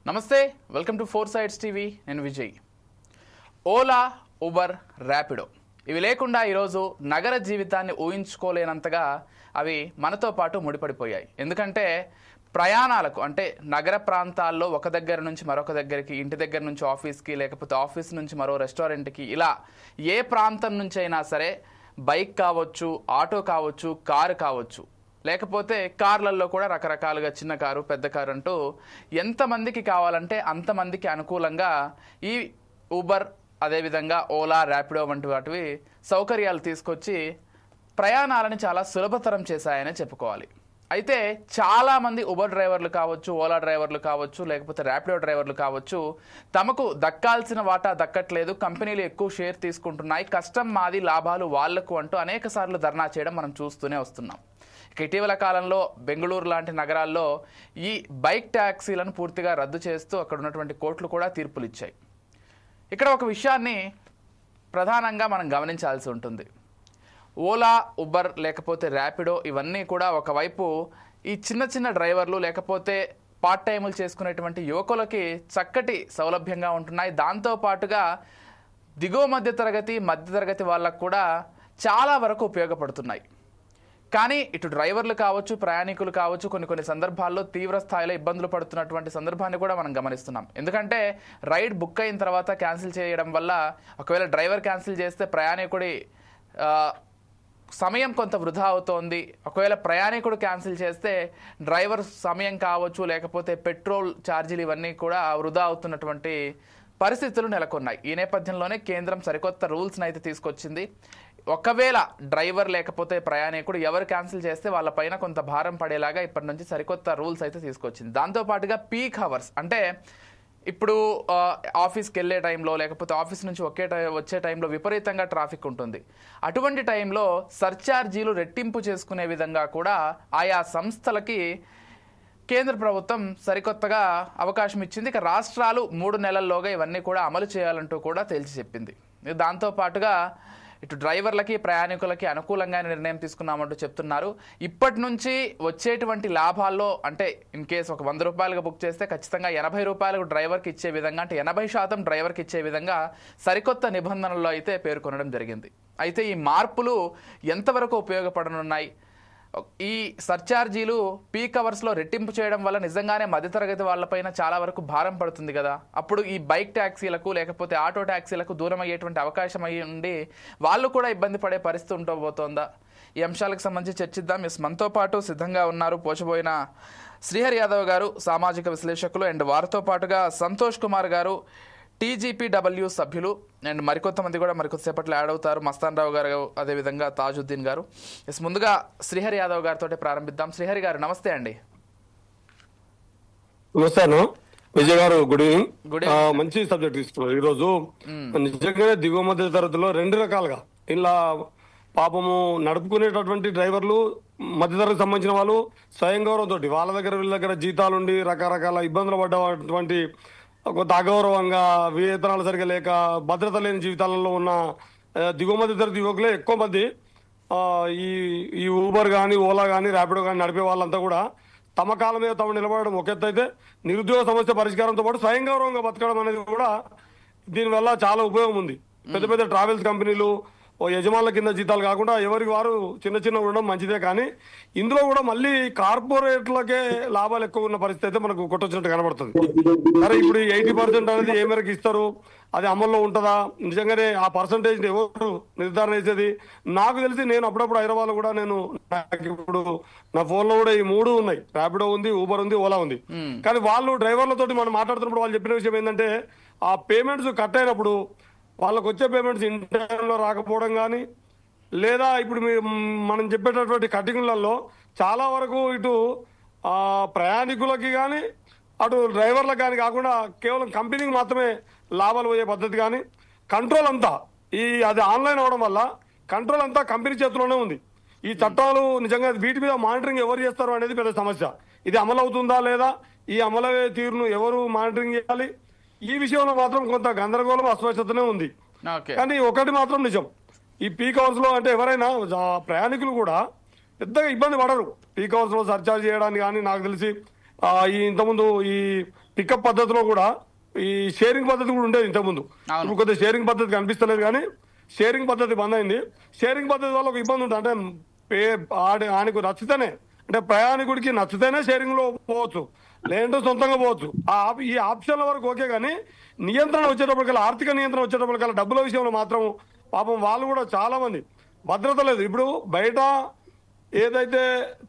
నమస్తే, welcome to four sides TV. నేను Vijay. Ola, Uber, Rapido ఇవి లేకుండా ఈరోజు నగర జీవితాన్ని ఊహించుకోలేనంతగా అవి మనతో పాటు ముడిపడిపోయాయి. ఎందుకంటే ప్రయాణాలకు అంటే నగర ప్రాంతాల్లో ఒక దగ్గర నుంచి మరొక దగ్గరికి, ఇంటి దగ్గర నుంచి ఆఫీస్కి, లేకపోతే ఆఫీస్ నుంచి మరో రెస్టారెంట్కి, ఇలా ఏ ప్రాంతం నుంచి అయినా సరే బైక్ కావచ్చు, ఆటో కావచ్చు, కారు కావచ్చు, లేకపోతే కార్లలో కూడా రకరకాలుగా చిన్న కారు, పెద్ద కారు అంటూ ఎంతమందికి కావాలంటే అంతమందికి అనుకూలంగా ఈ ఊబర్, అదేవిధంగా ఓలా, ర్యాపిడో వంటి వాటివి సౌకర్యాలు తీసుకొచ్చి ప్రయాణాలను చాలా సులభతరం చేశాయని చెప్పుకోవాలి. అయితే చాలామంది ఉబర్ డ్రైవర్లు కావచ్చు, ఓలా డ్రైవర్లు కావచ్చు, లేకపోతే ర్యాపిడో డ్రైవర్లు కావచ్చు, తమకు దక్కాల్సిన వాటా దక్కట్లేదు, కంపెనీలు ఎక్కువ షేర్ తీసుకుంటున్నాయి, కష్టం మాది, లాభాలు వాళ్లకు అంటూ అనేక సార్లు ధర్నా చేయడం మనం చూస్తూనే వస్తున్నాం. ఇటీవల కాలంలో బెంగళూరు లాంటి నగరాల్లో ఈ బైక్ ట్యాక్సీలను పూర్తిగా రద్దు చేస్తూ అక్కడ ఉన్నటువంటి కోర్టులు కూడా తీర్పులు ఇచ్చాయి. ఇక్కడ ఒక విషయాన్ని ప్రధానంగా మనం గమనించాల్సి ఉంటుంది. ఓలా, ఉబర్, లేకపోతే ర్యాపిడో ఇవన్నీ కూడా ఒకవైపు ఈ చిన్న చిన్న డ్రైవర్లు లేకపోతే పార్ట్ టైములు చేసుకునేటువంటి యువకులకి చక్కటి సౌలభ్యంగా ఉంటున్నాయి. దాంతోపాటుగా దిగువ మధ్యతరగతి వాళ్ళకు కూడా చాలా వరకు ఉపయోగపడుతున్నాయి. కానీ ఇటు డ్రైవర్లు కావచ్చు, ప్రయాణికులు కావచ్చు, కొన్ని సందర్భాల్లో తీవ్ర స్థాయిలో ఇబ్బందులు పడుతున్నటువంటి సందర్భాన్ని కూడా మనం గమనిస్తున్నాం. ఎందుకంటే రైడ్ బుక్ అయిన తర్వాత క్యాన్సిల్ చేయడం వల్ల ఒకవేళ డ్రైవర్ క్యాన్సిల్ చేస్తే ప్రయాణికుడి సమయం కొంత వృధా అవుతోంది. ఒకవేళ ప్రయాణికుడు క్యాన్సిల్ చేస్తే డ్రైవర్ సమయం కావచ్చు, లేకపోతే పెట్రోల్ ఛార్జీలు ఇవన్నీ కూడా వృధా అవుతున్నటువంటి పరిస్థితులు నెలకొన్నాయి. ఈ నేపథ్యంలోనే కేంద్రం సరికొత్త రూల్స్ని అయితే తీసుకొచ్చింది. ఒకవేళ డ్రైవర్ లేకపోతే ప్రయాణికుడు ఎవరు క్యాన్సిల్ చేస్తే వాళ్ళపైన కొంత భారం పడేలాగా ఇప్పటి నుంచి సరికొత్త రూల్స్ అయితే తీసుకొచ్చింది. దాంతోపాటుగా పీక్ అవర్స్ అంటే ఇప్పుడు ఆఫీస్కి వెళ్ళే టైంలో, లేకపోతే ఆఫీస్ నుంచి వచ్చే టైంలో విపరీతంగా ట్రాఫిక్ ఉంటుంది. అటువంటి టైంలో సర్ఛార్జీలు రెట్టింపు చేసుకునే విధంగా కూడా ఆయా సంస్థలకి కేంద్ర ప్రభుత్వం సరికొత్తగా అవకాశం ఇచ్చింది. ఇక రాష్ట్రాలు 3 నెలల్లోగా ఇవన్నీ కూడా అమలు చేయాలంటూ కూడా తేల్చి చెప్పింది. దాంతోపాటుగా ఇటు డ్రైవర్లకి, ప్రయాణికులకి అనుకూలంగా నిర్ణయం తీసుకున్నామంటూ చెప్తున్నారు. ఇప్పటి నుంచి వచ్చేటువంటి లాభాల్లో అంటే ఇన్ కేసు ఒక 100 రూపాయలుగా బుక్ చేస్తే ఖచ్చితంగా 80 రూపాయలకు డ్రైవర్కి ఇచ్చే విధంగా, అంటే 80% డ్రైవర్కి ఇచ్చే విధంగా సరికొత్త నిబంధనల్లో అయితే పేర్కొనడం జరిగింది. అయితే ఈ మార్పులు ఎంతవరకు ఉపయోగపడనున్నాయి? ఈ సర్ఛార్జీలు పీక్ అవర్స్లో రెట్టింపు చేయడం వల్ల నిజంగానే మధ్యతరగతి వాళ్ళపైన చాలా వరకు భారం పడుతుంది కదా. అప్పుడు ఈ బైక్ ట్యాక్సీలకు లేకపోతే ఆటో ట్యాక్సీలకు దూరం అయ్యేటువంటి అవకాశం అయ్యి ఉండి వాళ్ళు కూడా ఇబ్బంది పడే పరిస్థితి ఉండబోతోందా? ఈ అంశాలకు సంబంధించి చర్చిద్దాం. మనతో పాటు సిద్ధంగా ఉన్నారు పోచబోయిన శ్రీహరి యాదవ్ గారు, సామాజిక విశ్లేషకులు, అండ్ వారితో పాటుగా సంతోష్ కుమార్ గారు, TGPW సభ్యులు, అండ్ మరికొంతమంది కూడా మరికొద్దిసేపట్లో యాడ్ అవుతారు. మస్తాన్ రావు గారు, అదేవిధంగా తాజుద్దీన్ గారు. ముందుగా శ్రీహరి యాదవ్ గారితో ప్రారంభిద్దాం. శ్రీహరి గారు నమస్తే అండి. నమస్తే విజయ్ గారు, గుడ్ ఈవినింగ్. మంచి సబ్జెక్ట్ తీసుకున్నారు ఈరోజు. నిజంగానే దిగువ మధ్య తరగతిలో 2 రకాలుగా ఇలా పాపము నడుపుకునేటటువంటి డ్రైవర్లు, మధ్యతరగతికి సంబంధించిన వాళ్ళు స్వయం గౌరవంతో వాళ్ళ దగ్గర వీళ్ళ దగ్గర జీతాలుండి రకరకాల ఇబ్బందులు పడ్డటువంటి, కొంత అగౌరవంగా, వేతనాలు సరిగా లేక, భద్రత లేని జీవితాలలో ఉన్న దిగువ మధ్య తరగతి యువకులే ఎక్కువ మంది ఈ ఊబర్ కానీ, ఓలా కానీ, ర్యాపిడో కానీ నడిపే వాళ్ళంతా కూడా తమ కాలం మీద తమ నిలబడడం ఒక ఎత్తు అయితే, నిరుద్యోగ సమస్య పరిష్కారంతో పాటు స్వయం గౌరవంగా బతకడం అనేది కూడా దీనివల్ల చాలా ఉపయోగం ఉంది. పెద్ద పెద్ద ట్రావెల్స్ కంపెనీలు యజమానుల కింద జీతాలు కాకుండా ఎవరికి వారు చిన్న ఉండడం మంచిదే. కానీ ఇందులో కూడా మళ్ళీ కార్పొరేట్లకే లాభాలు ఎక్కువ ఉన్న పరిస్థితి అయితే మనకు కొట్టొచ్చినట్టు కనబడుతుంది. సరే, ఇప్పుడు 80% అనేది ఏ మేరకు ఇస్తారు, అది అమల్లో ఉంటుందా, నిజంగానే ఆ పర్సంటేజ్ ఎవరు నిర్ధారణ చేసేది? నాకు తెలిసి నేను అప్పుడప్పుడు హైదరాబాద్ లో కూడా ఇప్పుడు నా ఫోన్ లో కూడా ఈ 3 ఉన్నాయి. ర్యాపిడో ఉంది, ఊబర్ ఉంది, ఓలా ఉంది. కానీ వాళ్ళు డ్రైవర్లతోటి మనం మాట్లాడుతున్నప్పుడు వాళ్ళు చెప్పిన విషయం ఏంటంటే, ఆ పేమెంట్స్ కట్ అయినప్పుడు వాళ్ళకు వచ్చే పేమెంట్స్ ఇన్ టైంలో రాకపోవడం కానీ, లేదా ఇప్పుడు మనం చెప్పేటటువంటి కటింగ్లలో చాలా వరకు ఇటు ప్రయాణికులకి కానీ అటు డ్రైవర్లకు కానీ కాకుండా కేవలం కంపెనీకి మాత్రమే లాభాలు పోయే పద్ధతి కానీ, కంట్రోల్ అంతా అది ఆన్లైన్ అవడం వల్ల కంట్రోల్ అంతా కంపెనీ చేతిలోనే ఉంది. ఈ చట్టాలు నిజంగా వీటి మీద మానిటరింగ్ ఎవరు చేస్తారు అనేది పెద్ద సమస్య. ఇది అమలు అవుతుందా లేదా, ఈ అమలయ్యే తీరును ఎవరు మానిటరింగ్ చేయాలి, ఈ విషయంలో మాత్రం కొంత గందరగోళం, అస్పష్టతనే ఉంది. కానీ ఒకటి మాత్రం నిజం, ఈ పీక్ అవర్స్ లో అంటే ఎవరైనా ప్రయాణికులు కూడా పెద్దగా ఇబ్బంది పడరు. పీక్ అవర్స్ లో సర్చార్జ్ చేయడానికి కానీ, నాకు తెలిసి ఈ ఇంతకుముందు ఈ పికప్ పద్ధతిలో కూడా ఈ షేరింగ్ పద్ధతి కూడా ఉండేది ఇంతకుముందు. ఇప్పుడు కొద్దిగా షేరింగ్ పద్ధతి కనిపిస్తలేదు కానీ షేరింగ్ పద్ధతి బంద్ అయింది. షేరింగ్ పద్ధతి వల్ల ఒక ఇబ్బంది ఉంటుంది, అంటే ఆయనకు నచ్చితేనే, అంటే ప్రయాణికుడికి నచ్చితేనే షేరింగ్ లో పోవచ్చు, లేదంటే సొంతంగా పోవచ్చు. ఈ ఆప్షన్ల వరకు ఓకే, కానీ నియంత్రణ వచ్చేటప్పటికల్లా, ఆర్థిక నియంత్రణ వచ్చేటప్పటికల్లా డబ్బుల విషయంలో మాత్రం పాపం వాళ్ళు కూడా చాలా మంది భద్రత లేదు. ఇప్పుడు బయట ఏదైతే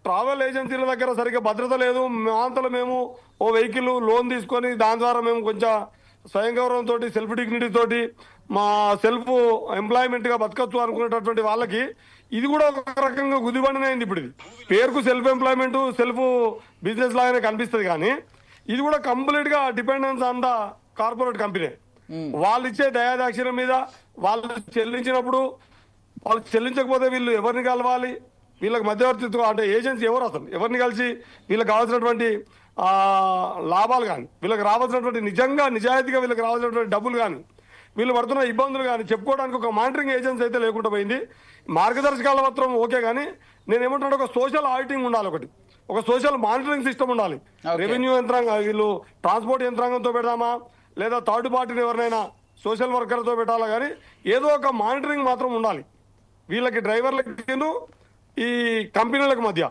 ట్రావెల్ ఏజెన్సీల దగ్గర సరిగ్గా భద్రత లేదు, మాంతలో మేము ఓ వెహికల్ లోన్ తీసుకొని దాని ద్వారా మేము కొంచెం స్వయం గౌరవంతో, సెల్ఫ్ డిగ్నిటీ తోటి మా సెల్ఫ్ ఎంప్లాయ్మెంట్ గా బతకచ్చు అనుకునేటటువంటి వాళ్ళకి ఇది కూడా ఒక రకంగా గుదిబండనైంది. ఇప్పుడు ఇది పేరుకు సెల్ఫ్ ఎంప్లాయ్మెంట్, సెల్ఫ్ బిజినెస్ లాగానే కనిపిస్తుంది, కానీ ఇది కూడా కంప్లీట్ గా dependence on the corporate company. వాళ్ళు ఇచ్చే దయాదాక్షిణ్యం మీద వాళ్ళు చెల్లించినప్పుడు, వాళ్ళు చెల్లించకపోతే వీళ్ళు ఎవరిని కలవాలి, వీళ్ళకి మధ్యవర్తిత్వం అంటే ఏజెన్సీ ఎవరు, అసలు ఎవరిని కలిసి వీళ్ళకి కావాల్సినటువంటి లాభాలు కానీ, వీళ్ళకి రావాల్సినటువంటి నిజంగా నిజాయితీగా వీళ్ళకి రావాల్సినటువంటి డబ్బులు కానీ, వీళ్ళు పడుతున్న ఇబ్బందులు కానీ చెప్పుకోవడానికి ఒక మానిటరింగ్ ఏజెన్సీ అయితే లేకుండా పోయింది. మార్గదర్శకాల మాత్రం ఓకే, కానీ నేను ఏమంటున్నా, ఒక సోషల్ ఆడిటింగ్ ఉండాలి, ఒక సోషల్ మానిటరింగ్ సిస్టమ్ ఉండాలి. రెవెన్యూ యంత్రాంగం, వీళ్ళు ట్రాన్స్పోర్ట్ యంత్రాంగంతో పెడదామా లేదా థర్డ్ పార్టీని ఎవరినైనా సోషల్ వర్కర్తో పెట్టాలా, కానీ ఏదో ఒక మానిటరింగ్ మాత్రం ఉండాలి. వీళ్ళకి డ్రైవర్లకి ఈ కంపెనీలకు మధ్య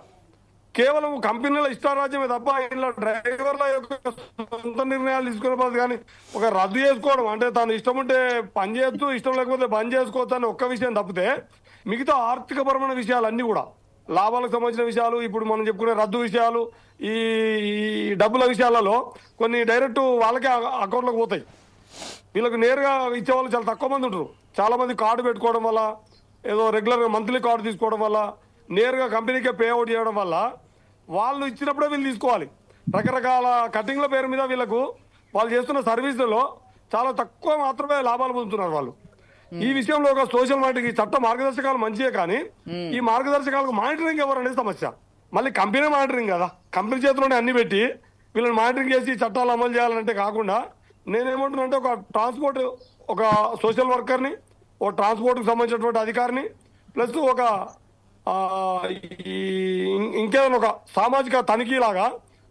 కేవలం కంపెనీల ఇష్టారాజ్యమే తప్ప ఇలా డ్రైవర్ల యొక్క సొంత నిర్ణయాలు తీసుకోవడం కానీ ఒక రద్దు చేసుకోవడం, అంటే తను ఇష్టం ఉంటే పని చేయొచ్చు, ఇష్టం లేకపోతే బంద్ చేసుకోవచ్చు అని ఒక్క విషయం తప్పితే మిగతా ఆర్థికపరమైన విషయాలన్నీ కూడా, లాభాలకు సంబంధించిన విషయాలు, ఇప్పుడు మనం చెప్పుకునే రద్దు విషయాలు, ఈ డబ్బుల విషయాలలో కొన్ని డైరెక్ట్ వాళ్ళకే అకౌంట్లోకి పోతాయి. వీళ్ళకి నేరుగా ఇచ్చేవాళ్ళు చాలా తక్కువ మంది ఉంటారు. చాలా మంది కార్డు పెట్టుకోవడం వల్ల, ఏదో రెగ్యులర్గా మంత్లీ కార్డు తీసుకోవడం వల్ల, నేరుగా కంపెనీకే పే అవుట్ చేయడం వల్ల వాళ్ళు ఇచ్చినప్పుడే వీళ్ళు తీసుకోవాలి. రకరకాల కటింగ్ల పేరు మీద వీళ్ళకు వాళ్ళు చేస్తున్న సర్వీసులలో చాలా తక్కువ మాత్రమే లాభాలు పొందుతున్నారు వాళ్ళు. ఈ విషయంలో ఒక సోషల్ మానిటరింగ్, చట్ట మార్గదర్శకాలు మంచిదే, కానీ ఈ మార్గదర్శకాలకు మానిటరింగ్ ఎవరు అనేది సమస్య. మళ్ళీ కంపెనీ మానిటరింగ్ కదా, కంపెనీ చేతిలోనే అన్ని పెట్టి వీళ్ళని మానిటరింగ్ చేసి చట్టాలు అమలు చేయాలంటే కాకుండా, నేనేమంటున్నానంటే ఒక ట్రాన్స్పోర్ట్, ఒక సోషల్ వర్కర్ని, ఒక ట్రాన్స్పోర్ట్కి సంబంధించినటువంటి అధికారిని, ప్లస్ ఒక ఇంకేదైనా ఒక సామాజిక తనిఖీ లాగా,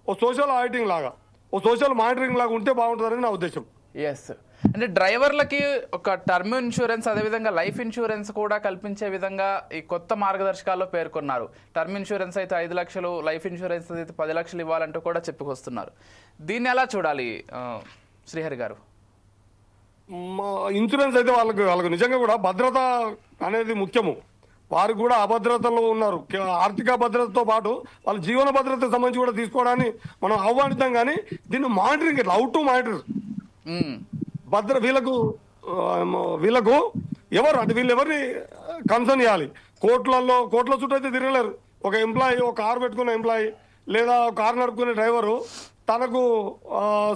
ఓ సోషల్ ఆడిటింగ్ లాగా, ఓ సోషల్ మానిటరింగ్ లాగా ఉంటే బాగుంటుందని నా ఉద్దేశం. ఎస్, అంటే డ్రైవర్లకి ఒక టర్మ్ ఇన్సూరెన్స్, అదేవిధంగా లైఫ్ ఇన్సూరెన్స్ కూడా కల్పించే విధంగా ఈ కొత్త మార్గదర్శకాల్లో పేర్కొన్నారు. టర్మ్ ఇన్సూరెన్స్ అయితే 5 లక్షలు, లైఫ్ ఇన్సూరెన్స్ అయితే 10 లక్షలు ఇవ్వాలంటూ కూడా చెప్పుకొస్తున్నారు. దీన్ని ఎలా చూడాలి శ్రీహరి గారు? ఇన్సూరెన్స్ అయితే వాళ్ళకు నిజంగా కూడా భద్రత అనేది ముఖ్యము. వారు కూడా అభద్రతలో ఉన్నారు. ఆర్థిక భద్రతతో పాటు వాళ్ళ జీవన భద్రతకు సంబంధించి కూడా తీసుకోవడాన్ని మనం ఆహ్వానిద్దాం, కానీ దీన్ని మానిటరింగ్ ఎట్లా, హౌ టు మానిటర్ వీళ్ళకు ఎవరు, అంటే వీళ్ళు ఎవరిని కన్సర్న్ చేయాలి. కోట్ల చుట్టూ అయితే తిరగలేరు. ఒక ఎంప్లాయీ, ఒక కారు పెట్టుకున్న ఎంప్లాయీ లేదా కారు నడుపుకునే డ్రైవరు తనకు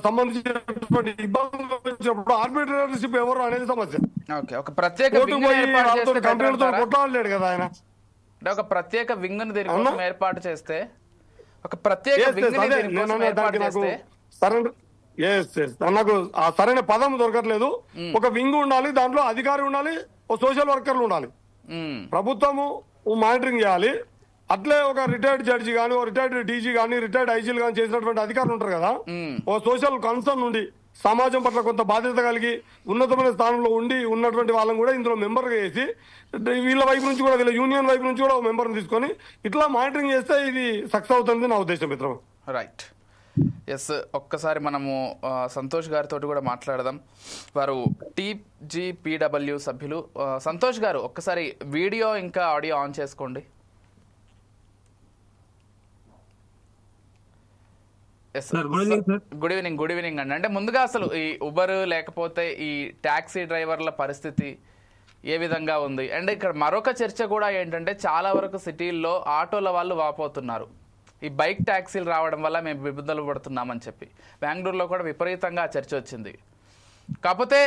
సంబంధించినటువంటి ఇబ్బందులు వచ్చినప్పుడు ఆర్బిట్రేటర్షిప్ ఎవరు అనేది సమస్య. ఒక ప్రత్యేక కంపెనీలతో కొట్లాడలేడు కదా ఆయన. ఒక ప్రత్యేక వింగ్ ఏర్పాటు చేస్తే, ఒక ప్రత్యేక నాకు ఆ సరైన పదం దొరకట్లేదు. ఒక వింగ్ ఉండాలి, దాంట్లో అధికారి ఉండాలి, ఒక సోషల్ వర్కర్లు ఉండాలి. ప్రభుత్వము మానిటరింగ్ చేయాలి. అట్లే ఒక రిటైర్డ్ జడ్జి కానీ, ఒక రిటైర్డ్ డీజీ కానీ, రిటైర్డ్ ఐజీలు కానీ చేసినటువంటి అధికారులు ఉంటారు కదా, ఒక సోషల్ కన్సర్న్ ఉండి సమాజం పట్ల కొంత బాధ్యత కలిగి ఉన్నతమైన స్థానంలో ఉండి ఉన్నటువంటి వాళ్ళని కూడా ఇందులో మెంబర్గా చేసి, వీళ్ళ వైపు నుంచి కూడా, వీళ్ళ యూనియన్ వైపు నుంచి కూడా ఒక మెంబర్ని తీసుకొని ఇట్లా మానిటరింగ్ చేస్తే ఇది సక్సెస్ అవుతుంది నా ఉద్దేశం మిత్రం. రైట్. ఎస్, ఒక్కసారి మనము సంతోష్ గారితో కూడా మాట్లాడదాం. వారు TGPW సభ్యులు. సంతోష్ గారు, ఒక్కసారి వీడియో ఇంకా ఆడియో ఆన్ చేసుకోండి. గుడ్ ఈవినింగ్ అండి. అంటే ముందుగా అసలు ఈ ఉబర్ లేకపోతే ఈ ట్యాక్సీ డ్రైవర్ల పరిస్థితి ఏ విధంగా ఉంది? అండ్ ఇక్కడ మరొక చర్చ కూడా ఏంటంటే, చాలా వరకు సిటీల్లో ఆటోల వాళ్ళు వాపోతున్నారు, ఈ బైక్ ట్యాక్సీలు రావడం వల్ల మేము ఇబ్బందులు పడుతున్నామని చెప్పి. బెంగళూరులో కూడా విపరీతంగా చర్చ వచ్చింది. కాకపోతే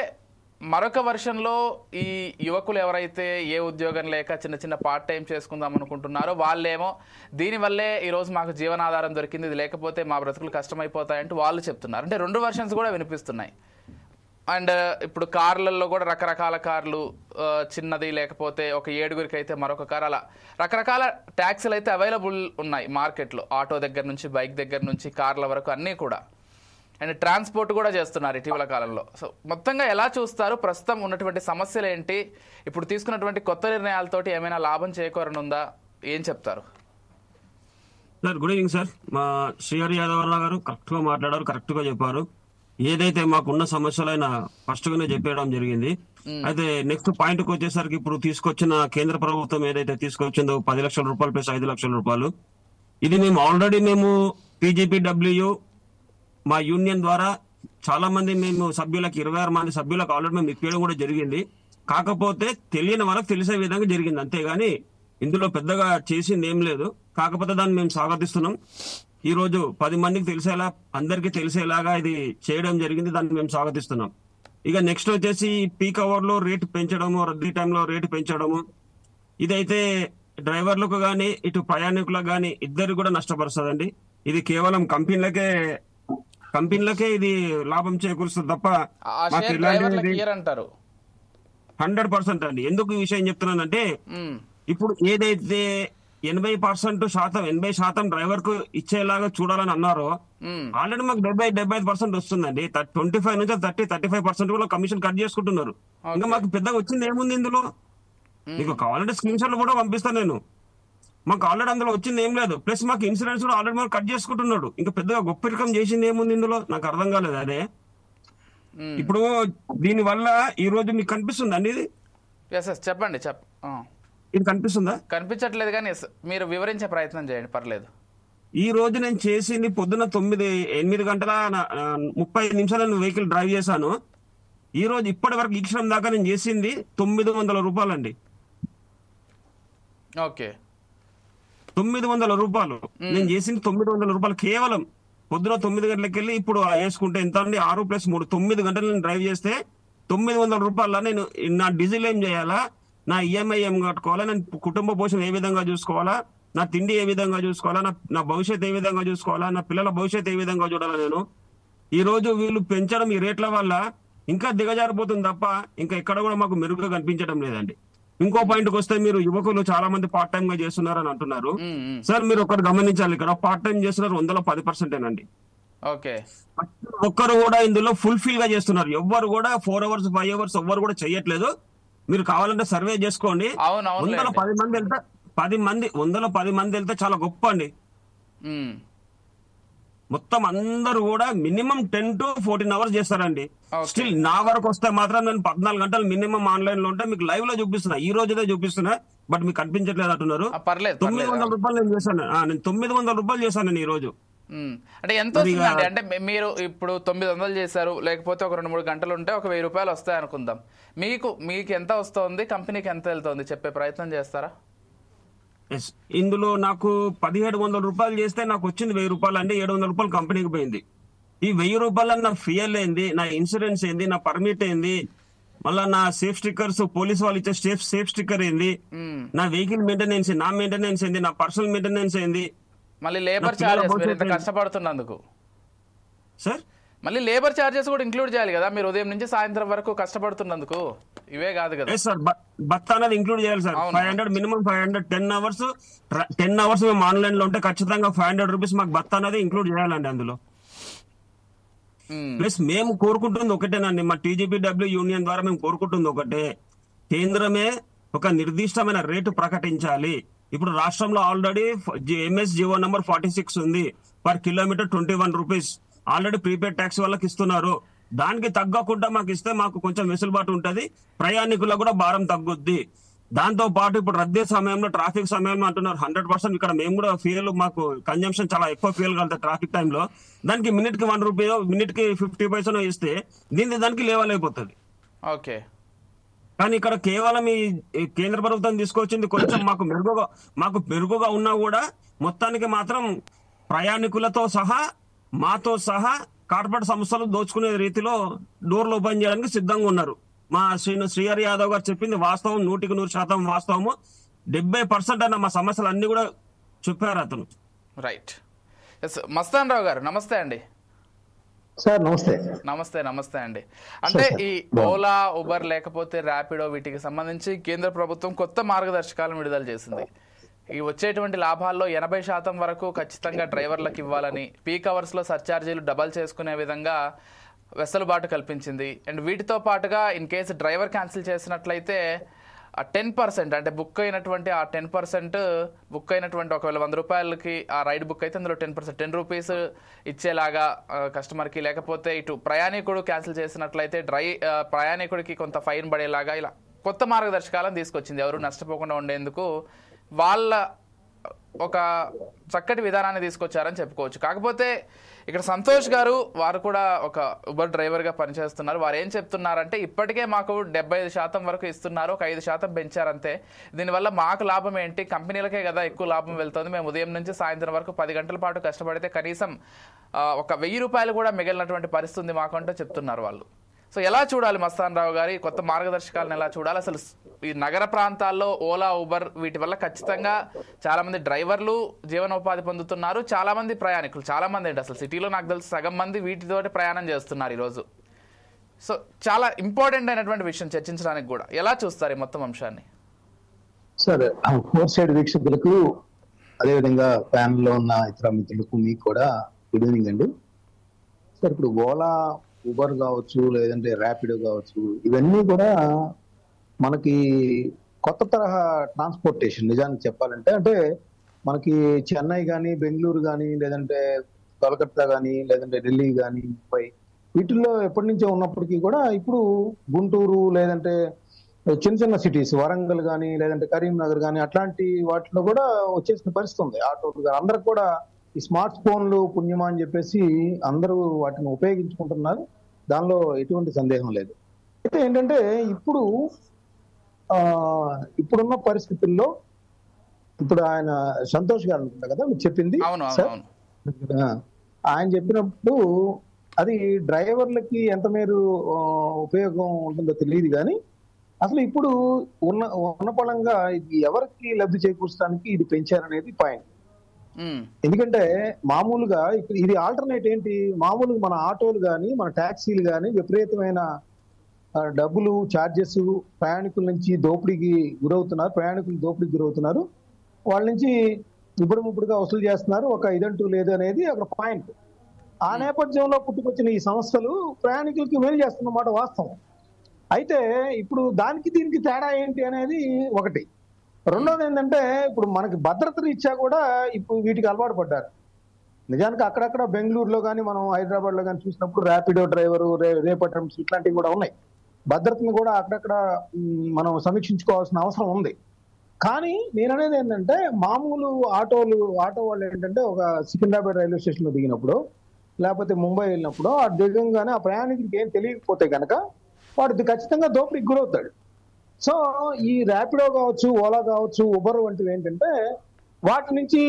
మరొక వర్షన్లో ఈ యువకులు ఎవరైతే ఏ ఉద్యోగం లేక చిన్న చిన్న పార్ట్ టైం చేసుకుందాం అనుకుంటున్నారో వాళ్ళేమో దీనివల్లే ఈరోజు మాకు జీవనాధారం దొరికింది, ఇది లేకపోతే మా బ్రతుకులు కష్టమైపోతాయంటూ వాళ్ళు చెప్తున్నారు. అంటే 2 వర్షన్స్ కూడా వినిపిస్తున్నాయి. అండ్ ఇప్పుడు కార్లలో కూడా రకరకాల కార్లు, చిన్నది లేకపోతే ఒక 7గురికి అయితే మరొక కార్, అలా రకరకాల ట్యాక్సీలు అయితే అవైలబుల్ ఉన్నాయి మార్కెట్లో. ఆటో దగ్గర నుంచి, బైక్ దగ్గర నుంచి, కార్ల వరకు అన్నీ కూడా. అండ్ ట్రాన్స్పోర్ట్ కూడా చేస్తున్నారు ఇటీవల కాలంలో. సో మొత్తంగా ఎలా చూస్తారు? ప్రస్తుతం ఉన్నటువంటి సమస్యలు ఏంటి? ఇప్పుడు తీసుకున్నటువంటి కొత్త నిర్ణయాలతోటి ఏమైనా లాభం చేకూరనుందా? ఏం చెప్తారు సార్? Good evening sir. మా శ్రీహరి యాదవ్ గారు కరెక్ట్ గా మాట్లాడారు, కరెక్ట్ గా చెప్పారు. ఏదైతే మాకున్న సమస్యలైనా ఫస్ట్ గానే చెప్పేయడం జరిగింది. అయితే నెక్స్ట్ పాయింట్ కి వచ్చేసరికి ఇప్పుడు తీసుకొచ్చిన కేంద్ర ప్రభుత్వం ఏదైతే తీసుకొచ్చిందో 10 లక్షల రూపాయలు ప్లస్ 5 లక్షల రూపాయలు, ఇది మేము ఆల్రెడీ PGPW మా యూనియన్ ద్వారా చాలా మంది మేము సభ్యులకు 26 మంది సభ్యులకు ఆల్రెడీ మేము ఇప్పేయడం కూడా జరిగింది. కాకపోతే తెలియని వాళ్ళకి తెలిసే విధంగా జరిగింది, అంతేగాని ఇందులో పెద్దగా చేసింది ఏం లేదు. కాకపోతే దాన్ని మేము స్వాగతిస్తున్నాం. ఈ రోజు 10 మందికి తెలిసేలా, అందరికీ తెలిసేలాగా ఇది చేయడం జరిగింది, దాన్ని మేము స్వాగతిస్తున్నాం. ఇక నెక్స్ట్ వచ్చేసి పీక్ అవర్ లో రేటు పెంచడము, రద్దీ టైంలో రేటు పెంచడము, ఇదైతే డ్రైవర్లకు గానీ ఇటు ప్రయాణికులకు గానీ ఇద్దరు కూడా నష్టపరుస్తుందండి. ఇది కేవలం కంపెనీలకే ఇది లాభం చేకూరుస్తుంది తప్ప మాకు ఇలాంటి 100% అండి. ఎందుకు ఈ విషయం చెప్తున్నానంటే, ఇప్పుడు ఏదైతే 80% డ్రైవర్ కు ఇచ్చేలాగా చూడాలని అన్నారో, ఆల్రెడీ మాకు 75% వస్తుందండి. 25 నుంచి 35% కూడా కమిషన్ కట్ చేసుకుంటున్నారు. ఇంకా మాకు పెద్దగా వచ్చింది ఏముంది ఇందులో? మీకు కావాలంటే స్క్రీన్ షాట్లు కూడా పంపిస్తాను నేను. మాకు ఆల్రెడీ అందులో వచ్చింది ఏం లేదు. ప్లస్ మాకు ఇన్సూరెన్స్ కూడా ఆల్రెడీ మాకు కట్ చేసుకుంటున్నాడు. ఇంకా పెద్దగా గొప్ప రకం చేసింది ఏముంది ఇందులో? నాకు అర్థం కాలేదు అదే. ఇప్పుడు దీని వల్ల ఈ రోజు మీకు కనిపిస్తుంది అండి ఇది? చెప్పండి. ఇది కనిపిస్తుందా? కనిపించట్లేదు, కానీ మీరు వివరించే ప్రయత్నం చేయండి, పర్లేదు. ఈ రోజు నేను చేసింది పొద్దున 8 గంటల 30 నిమిషాలు వెహికల్ డ్రైవ్ చేశాను. ఈ రోజు ఇప్పటి వరకు ఈ క్షణం దాకా నేను చేసింది 900 రూపాయలండి. ఓకే, 900 రూపాయలు నేను చేసింది. 900 రూపాయలు కేవలం పొద్దున 9 గంటలకు వెళ్ళి ఇప్పుడు వేసుకుంటే ఎంత అండి? 6 + 3 9 గంటలు నేను డ్రైవ్ చేస్తే 900 రూపాయల నేను నా డీజిల్ ఏం చేయాలా, నా ఈఎంఐ ఏం కట్టుకోవాలా, నేను కుటుంబ పోషణ ఏ విధంగా చూసుకోవాలా, నా తిండి ఏ విధంగా చూసుకోవాలా, నా భవిష్యత్తు ఏ విధంగా చూసుకోవాలా, నా పిల్లల భవిష్యత్తు ఏ విధంగా చూడాలా నేను? ఈ రోజు వీళ్ళు పెంచడం ఈ రేట్ల వల్ల ఇంకా దిగజారిపోతుంది తప్ప ఇంకా ఎక్కడ కూడా మాకు మెరుగుగా కనిపించడం లేదండి. ఇంకో పాయింట్కి వస్తే, మీరు యువకులు చాలా మంది పార్ట్ టైం గా చేస్తున్నారని అంటున్నారు. సార్ మీరు ఒకటి గమనించాలి, ఇక్కడ పార్ట్ టైం చేస్తున్నారు 110%. ఓకే, ఒక్కరు కూడా ఇందులో ఫుల్ఫిల్ గా చేస్తున్నారు. ఎవ్వరు కూడా 4 hours 5 hours ఎవ్వరు కూడా చెయ్యట్లేదు. మీరు కావాలంటే సర్వే చేసుకోండి. 110 మంది వెళ్తే 110 మంది వెళ్తే చాలా గొప్ప అండి. మొత్తం అందరూ కూడా మినిమం 10 to 14 hours చేస్తారండి. స్టిల్ నా వరకు వస్తే మాత్రం నేను 14 గంటలు మినిమం ఆన్లైన్ లో ఉంటే మీకు లైవ్ లో చూపిస్తున్నా, ఈ రోజుదే చూపిస్తున్నా, బట్ మీకు కనిపించట్లేదు అంటున్నారు. 900 రూపాయలు నేను చేశాను. నేను 900 రూపాయలు చేశాను నేను ఈ రోజు. అంటే ఎంత వస్తుందండి? అంటే మీరు ఇప్పుడు 900 చేశారు, లేకపోతే ఒక 2-3 గంటలు ఉంటే ఒక 1000 రూపాయలు వస్తాయి అనుకుందాం. మీకు ఎంత వస్తుంది, కంపెనీకి ఎంత వెళ్తుంది చెప్పే ప్రయత్నం చేస్తారా? ఇందులో నాకు 1700 రూపాయలు చేస్తే నాకు వచ్చింది 1000 రూపాయలు అండి. 700 రూపాయలు కంపెనీకి పోయింది. ఈ 1000 రూపాయలు నా ఫ్యూయల్ ఏంది, నా ఇన్సూరెన్స్ ఏంది, నా పర్మిట్ ఏంది, మళ్ళా నా సేఫ్ స్టిక్కర్స్, పోలీస్ వాళ్ళు ఇచ్చే సేఫ్ స్టిక్కర్ ఏంది, నా వెహికల్ మెయింటెనెన్స్, నా మెయింటెనెన్స్ ఏంది, నా పర్సనల్ మెయింటెనెన్స్ ఏంది, మళ్ళీ లేబర్ చార్జెస్ మీరు ఇంత కష్టపడుతున్నందుకు సార్ మళ్ళీ లేబర్ చార్జెస్ కూడా ఇంక్లూడ్ చేయాలి కదా మీరు ఉదయం నుంచి సాయంత్రం వరకు కష్టపడుతున్నందుకు. ఇవే కాదు కదా సార్, బత్తా అనేది ఇంక్లూడ్ చేయాలి సార్. 500 మినిమం 500 10 అవర్స్ మేము ఆన్లైన్ లో ఉంటే ఖచ్చితంగా 500 రూపీస్ మాకు బత్తా అనేది ఇంక్లూడ్ చేయాలండి అందులో. ప్లస్ మేము కోరుకుంటుంది ఒకటేనండి, మా TGPW యూనియన్ ద్వారా మేము కోరుకుంటుంది ఒకటే, కేంద్రమే ఒక నిర్దిష్టమైన రేటు ప్రకటించాలి. ఇప్పుడు రాష్ట్రంలో ఆల్రెడీ MS జీవో నంబర్ 46 ఉంది. Per kilometre 21 rupees already prepaid tax వాళ్ళకి ఇస్తున్నారు. దానికి తగ్గకుండా మాకు ఇస్తే మాకు కొంచెం వెసులుబాటు ఉంటది, ప్రయాణికులకు కూడా భారం తగ్గుద్ది. దాంతో పాటు ఇప్పుడు రద్దీ సమయంలో, ట్రాఫిక్ సమయంలో అంటున్నారు 100%. ఇక్కడ మేము కూడా ఫ్యూయల్, మాకు కన్జంప్షన్ చాలా ఎక్కువ ఫ్యూయల్ కలుగుతుంది ట్రాఫిక్ టైంలో. దానికి మినిట్ కి 1 రూపీ, మినిట్ కి 50 పైసలు ఇస్తే దానికి లేవల్ అయిపోతుంది. ఓకే, కానీ ఇక్కడ కేవలం ఈ కేంద్ర ప్రభుత్వం తీసుకొచ్చింది కొంచెం మాకు మెరుగుగా ఉన్నా కూడా మొత్తానికి మాత్రం ప్రయాణికులతో సహా, మాతో సహా కార్పొరేట్ సంస్థలు దోచుకునే రీతిలో డోర్లు ఓపెన్ చేయడానికి సిద్ధంగా ఉన్నారు. మా శ్రీహరి యాదవ్ గారు చెప్పింది వాస్తవం, 100% వాస్తవము. 70% అన్న మా సమస్యలు అన్ని కూడా చెప్పారు అతను. రైట్. మస్తాన్ రావు గారు నమస్తే అండి. సార్ నమస్తే. నమస్తే నమస్తే అండి. అంటే ఈ ఓలా, ఉబర్ లేకపోతే ర్యాపిడో వీటికి సంబంధించి కేంద్ర ప్రభుత్వం కొత్త మార్గదర్శకాలను విడుదల చేసింది. ఈ వచ్చేటువంటి లాభాల్లో 80% వరకు ఖచ్చితంగా డ్రైవర్లకు ఇవ్వాలని, పీక్ అవర్స్లో సర్ఛార్జీలు డబల్ చేసుకునే విధంగా వెసులుబాటు కల్పించింది. అండ్ వీటితో పాటుగా ఇన్ కేసు డ్రైవర్ క్యాన్సిల్ చేసినట్లయితే 10% అంటే బుక్ అయినటువంటి ఆ 10% బుక్ అయినటువంటి ఒకవేళ 100 రూపాయలకి ఆ రైడ్ బుక్ అయితే అందులో 10% 10 రూపీస్ ఇచ్చేలాగా కస్టమర్కి, లేకపోతే ఇటు ప్రయాణికుడు క్యాన్సిల్ చేసినట్లయితే ప్రయాణికుడికి కొంత ఫైన్ పడేలాగా ఇలా కొత్త మార్గదర్శకాలను తీసుకొచ్చింది. ఎవరు నష్టపోకుండా ఉండేందుకు వాళ్ళ ఒక చక్కటి విధానాన్ని తీసుకొచ్చారని చెప్పుకోవచ్చు. కాకపోతే ఇక్కడ సంతోష్ గారు వారు కూడా ఒక ఉబర్ డ్రైవర్గా పనిచేస్తున్నారు. వారు ఏం చెప్తున్నారంటే ఇప్పటికే మాకు 75% వరకు ఇస్తున్నారు, ఒక 5% పెంచారంతే. దీనివల్ల మాకు లాభం ఏంటి, కంపెనీలకే కదా ఎక్కువ లాభం వెళ్తుంది. మేము ఉదయం నుంచి సాయంత్రం వరకు 10 గంటల పాటు కష్టపడితే కనీసం ఒక 1000 రూపాయలు కూడా మిగిలినటువంటి పరిస్థితి మాకు అంటూ చెప్తున్నారు వాళ్ళు. సో ఎలా చూడాలి మస్తాన్ రావు గారి కొత్త మార్గదర్శకాలను, ఎలా చూడాలి అసలు? ఈ నగర ప్రాంతాల్లో ఓలా, ఉబర్ వీటి వల్ల ఖచ్చితంగా చాలా మంది డ్రైవర్లు జీవనోపాధి పొందుతున్నారు, చాలా మంది ప్రయాణికులు, చాలా మంది ఏంటి అసలు సిటీలో నాకు తెలిసి సగం మంది వీటితోటి ప్రయాణం చేస్తున్నారు ఈరోజు. సో చాలా ఇంపార్టెంట్ అయినటువంటి విషయం చర్చించడానికి కూడా. ఎలా చూస్తారు ఈ మొత్తం అంశాన్ని? సార్, ఫోర్ సైడ్ వీక్షకులకు అదేవిధంగా ప్యానల్ లో ఉన్న ఇతర మిత్రులకు మీకు కూడా గుడ్ ఈవినింగ్ అండి. సార్, ఇప్పుడు ఓలా, ఉబర్ కావచ్చు, లేదంటే ర్యాపిడో కావచ్చు, ఇవన్నీ కూడా మనకి కొత్త తరహా ట్రాన్స్పోర్టేషన్. నిజానికి చెప్పాలంటే అంటే మనకి చెన్నై కానీ, బెంగళూరు కానీ, లేదంటే కోల్కతా కానీ, లేదంటే ఢిల్లీ కానీ, ముంబై వీటిల్లో ఎప్పటి నుంచో ఉన్నప్పటికీ కూడా ఇప్పుడు గుంటూరు, లేదంటే చిన్న చిన్న సిటీస్ వరంగల్ కానీ, లేదంటే కరీంనగర్ కానీ అట్లాంటి వాటిలో కూడా వచ్చేసిన పరిస్థితి ఉంది. ఆటోలు అందరూ కూడా ఈ స్మార్ట్ ఫోన్లు పుణ్యమా అని చెప్పేసి అందరూ వాటిని ఉపయోగించుకుంటున్నారు. దానిలో ఎటువంటి సందేహం లేదు. అయితే ఏంటంటే ఇప్పుడున్న పరిస్థితుల్లో ఇప్పుడు ఆయన సంతోష్ గారు అనుకుంటా కదా మీరు చెప్పింది, ఆయన చెప్పినప్పుడు అది డ్రైవర్లకి ఎంత మేర ఉపయోగం ఉంటుందో తెలియదు కానీ అసలు ఇప్పుడు ఉన్న పళంగా ఇది ఎవరికి లబ్ధి చేకూర్చడానికి ఇది పెంచారనేది పాయింట్. ఎందుకంటే మామూలుగా ఇది ఆల్టర్నేట్ ఏంటి, మామూలుగా మన ఆటోలు కానీ, మన ట్యాక్సీలు కానీ విపరీతమైన డబ్బులు, ఛార్జెస్ ప్రయాణికుల నుంచి దోపిడీకి గురవుతున్నారు. వాళ్ళ నుంచి ఇప్పుడుగా వసూలు చేస్తున్నారు. ఒక ఇదంటూ లేదు అనేది అక్కడ పాయింట్. ఆ నేపథ్యంలో పుట్టుకొచ్చిన ఈ సంస్థలు ప్రయాణికులకి మేలు చేస్తున్నమాట వాస్తవం. అయితే ఇప్పుడు దీనికి తేడా ఏంటి అనేది ఒకటి. రెండోది ఏంటంటే ఇప్పుడు మనకి భద్రత రీత్యా కూడా ఇప్పుడు వీటికి అలవాటు పడ్డారు. నిజానికి అక్కడక్కడ బెంగళూరులో కానీ, మనం హైదరాబాద్ లో కానీ చూసినప్పుడు ర్యాపిడో డ్రైవరు, రేపటమ్స్ ఇట్లాంటివి కూడా ఉన్నాయి. భద్రతను కూడా అక్కడక్కడ మనం సమీక్షించుకోవాల్సిన అవసరం ఉంది. కానీ నేను అనేది ఏంటంటే మామూలు ఆటో వాళ్ళు ఏంటంటే ఒక సికింద్రాబాద్ రైల్వే స్టేషన్ లో దిగినప్పుడు, లేకపోతే ముంబై వెళ్ళినప్పుడు ఆ దిగంగానే ఆ ప్రయాణికుడికి ఏం తెలియకపోతే కనుక వాడు ఖచ్చితంగా దోపిడీకి గురవుతాడు. సో ఈ ర్యాపిడో కావచ్చు, ఓలా కావచ్చు, ఉబర్ వంటివి ఏంటంటే వాటి నుంచి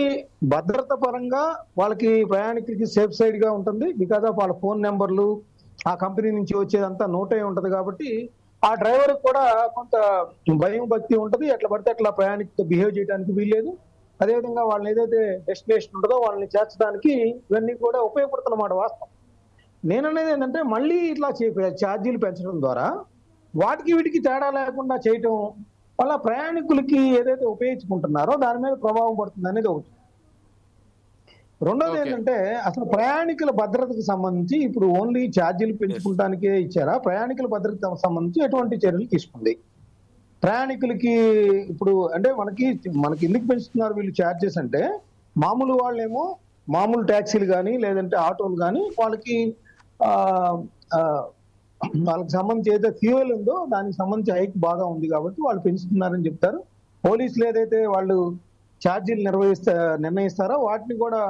భద్రత పరంగా వాళ్ళకి ప్రయాణికులకి సేఫ్ సైడ్ గా ఉంటుంది. బికాజ్ ఆఫ్ వాళ్ళ ఫోన్ నెంబర్లు ఆ కంపెనీ నుంచి వచ్చేదంతా నోటే ఉంటది కాబట్టి ఆ డ్రైవర్ కూడా కొంత భయం, భక్తి ఉంటది. ఎట్లా పడితే అట్లా ప్రయాణికులతో బిహేవ్ చేయడానికి వీల్లేదు. అదేవిధంగా వాళ్ళని ఏదైతే డెస్టినేషన్ ఉంటుందో వాళ్ళని చేర్చడానికి ఇవన్నీ కూడా ఉపయోగపడుతున్నమాట వాస్తవం. నేననేది ఏంటంటే మళ్ళీ ఇట్లా ఛార్జీలు పెంచడం ద్వారా వాటికి వీటికి తేడా లేకుండా చేయటం వల్ల ప్రయాణికులకి ఏదైతే ఉపయోగించుకుంటున్నారో దాని మీద ప్రభావం పడుతుంది అనేది ఒకటి. రెండోది ఏంటంటే అసలు ప్రయాణికుల భద్రతకు సంబంధించి ఇప్పుడు ఓన్లీ ఛార్జీలు పెంచుకుంటానికే ఇచ్చారా, ప్రయాణికుల భద్రతకు సంబంధించి ఎటువంటి చర్యలు తీసుకుంది? ప్రయాణికులకి ఇప్పుడు అంటే మనకి ఎందుకు పెంచుతున్నారు వీళ్ళు ఛార్జెస్ అంటే, మామూలు వాళ్ళేమో మామూలు ట్యాక్సీలు కానీ, లేదంటే ఆటోలు కానీ వాళ్ళకి సంబంధించి ఏదైతే ఫ్యూయల్ ఉందో దానికి సంబంధించి హైక్ బాగా ఉంది కాబట్టి వాళ్ళు పెంచుతున్నారని చెప్తారు. పోలీసులు ఏదైతే వాళ్ళు ఛార్జీలు నిర్ణయిస్తారో వాటిని కూడా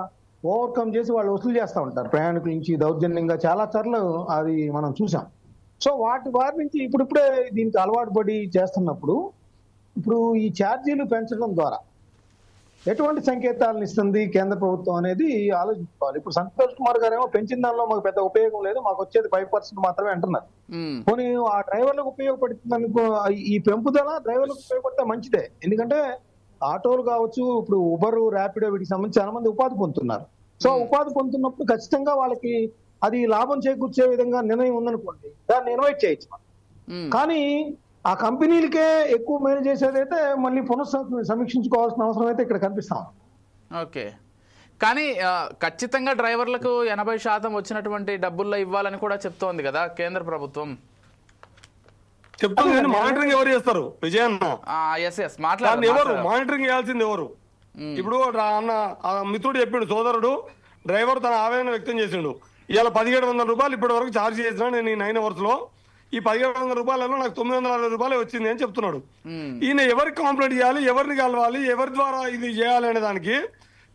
ఓవర్కమ్ చేసి వాళ్ళు వసూలు చేస్తూ ఉంటారు ప్రయాణికుల నుంచి దౌర్జన్యంగా. చాలా సార్లు అది మనం చూసాం. సో వారి నుంచి ఇప్పుడిప్పుడే దీనికి అలవాటు పడి చేస్తున్నప్పుడు ఇప్పుడు ఈ ఛార్జీలు పెంచడం ద్వారా ఎటువంటి సంకేతాలను ఇస్తుంది కేంద్ర ప్రభుత్వం అనేది ఆలోచించుకోవాలి. ఇప్పుడు సంతోష్ కుమార్ గారు ఏమో పెంచిన దానిలో మాకు పెద్ద ఉపయోగం లేదు, మాకు వచ్చేది 5% మాత్రమే అంటున్నారు. పోనీ ఆ డ్రైవర్లకు ఉపయోగపడుతుంది అనుకో, ఈ పెంపుదల డ్రైవర్లకు ఉపయోగపడితే మంచిదే. ఎందుకంటే ఆటోలు కావచ్చు, ఇప్పుడు ఉబర్, ర్యాపిడో వీటికి సంబంధించి చాలా మంది ఉపాధి పొందుతున్నారు. సో ఉపాధి పొందుతున్నప్పుడు ఖచ్చితంగా వాళ్ళకి అది లాభం చేకూర్చే విధంగా నిర్ణయం ఉందనుకోండి, దాన్ని ఇన్వైట్ చేయొచ్చు. కానీ ఆ కంపెనీలకే ఎక్కువ మేలు చేసేదైతే మళ్ళీ సమీక్షించుకోవాల్సిన అవసరం అయితే ఇక్కడ కనిపిస్తాం. ఓకే, కానీ ఖచ్చితంగా డ్రైవర్లకు 80% వచ్చినటువంటి డబ్బుల్లో ఇవ్వాలని కూడా చెప్తోంది కదా కేంద్ర ప్రభుత్వం. చెప్తాను కానీ మానిటరింగ్ ఎవరు చేస్తారు విజయన్న? ఎవరు మానిటరింగ్ చేయాల్సింది ఎవరు? ఇప్పుడు అన్న మిత్రుడు చెప్పిండు, సోదరుడు డ్రైవర్ తన ఆవేదన వ్యక్తం చేసిండు. ఇవాళ 1700 రూపాయలు ఇప్పటి వరకు ఛార్జ్ చేసిన నేను ఈ 9 hours లో. ఈ 1700 రూపాయలలో నాకు 960 రూపాయలు వచ్చింది అని చెప్తున్నాడు. ఈయన ఎవరికి కంప్లైంట్ చేయాలి, ఎవరిని కలవాలి, ఎవరి ద్వారా ఇది చేయాలి అనే దానికి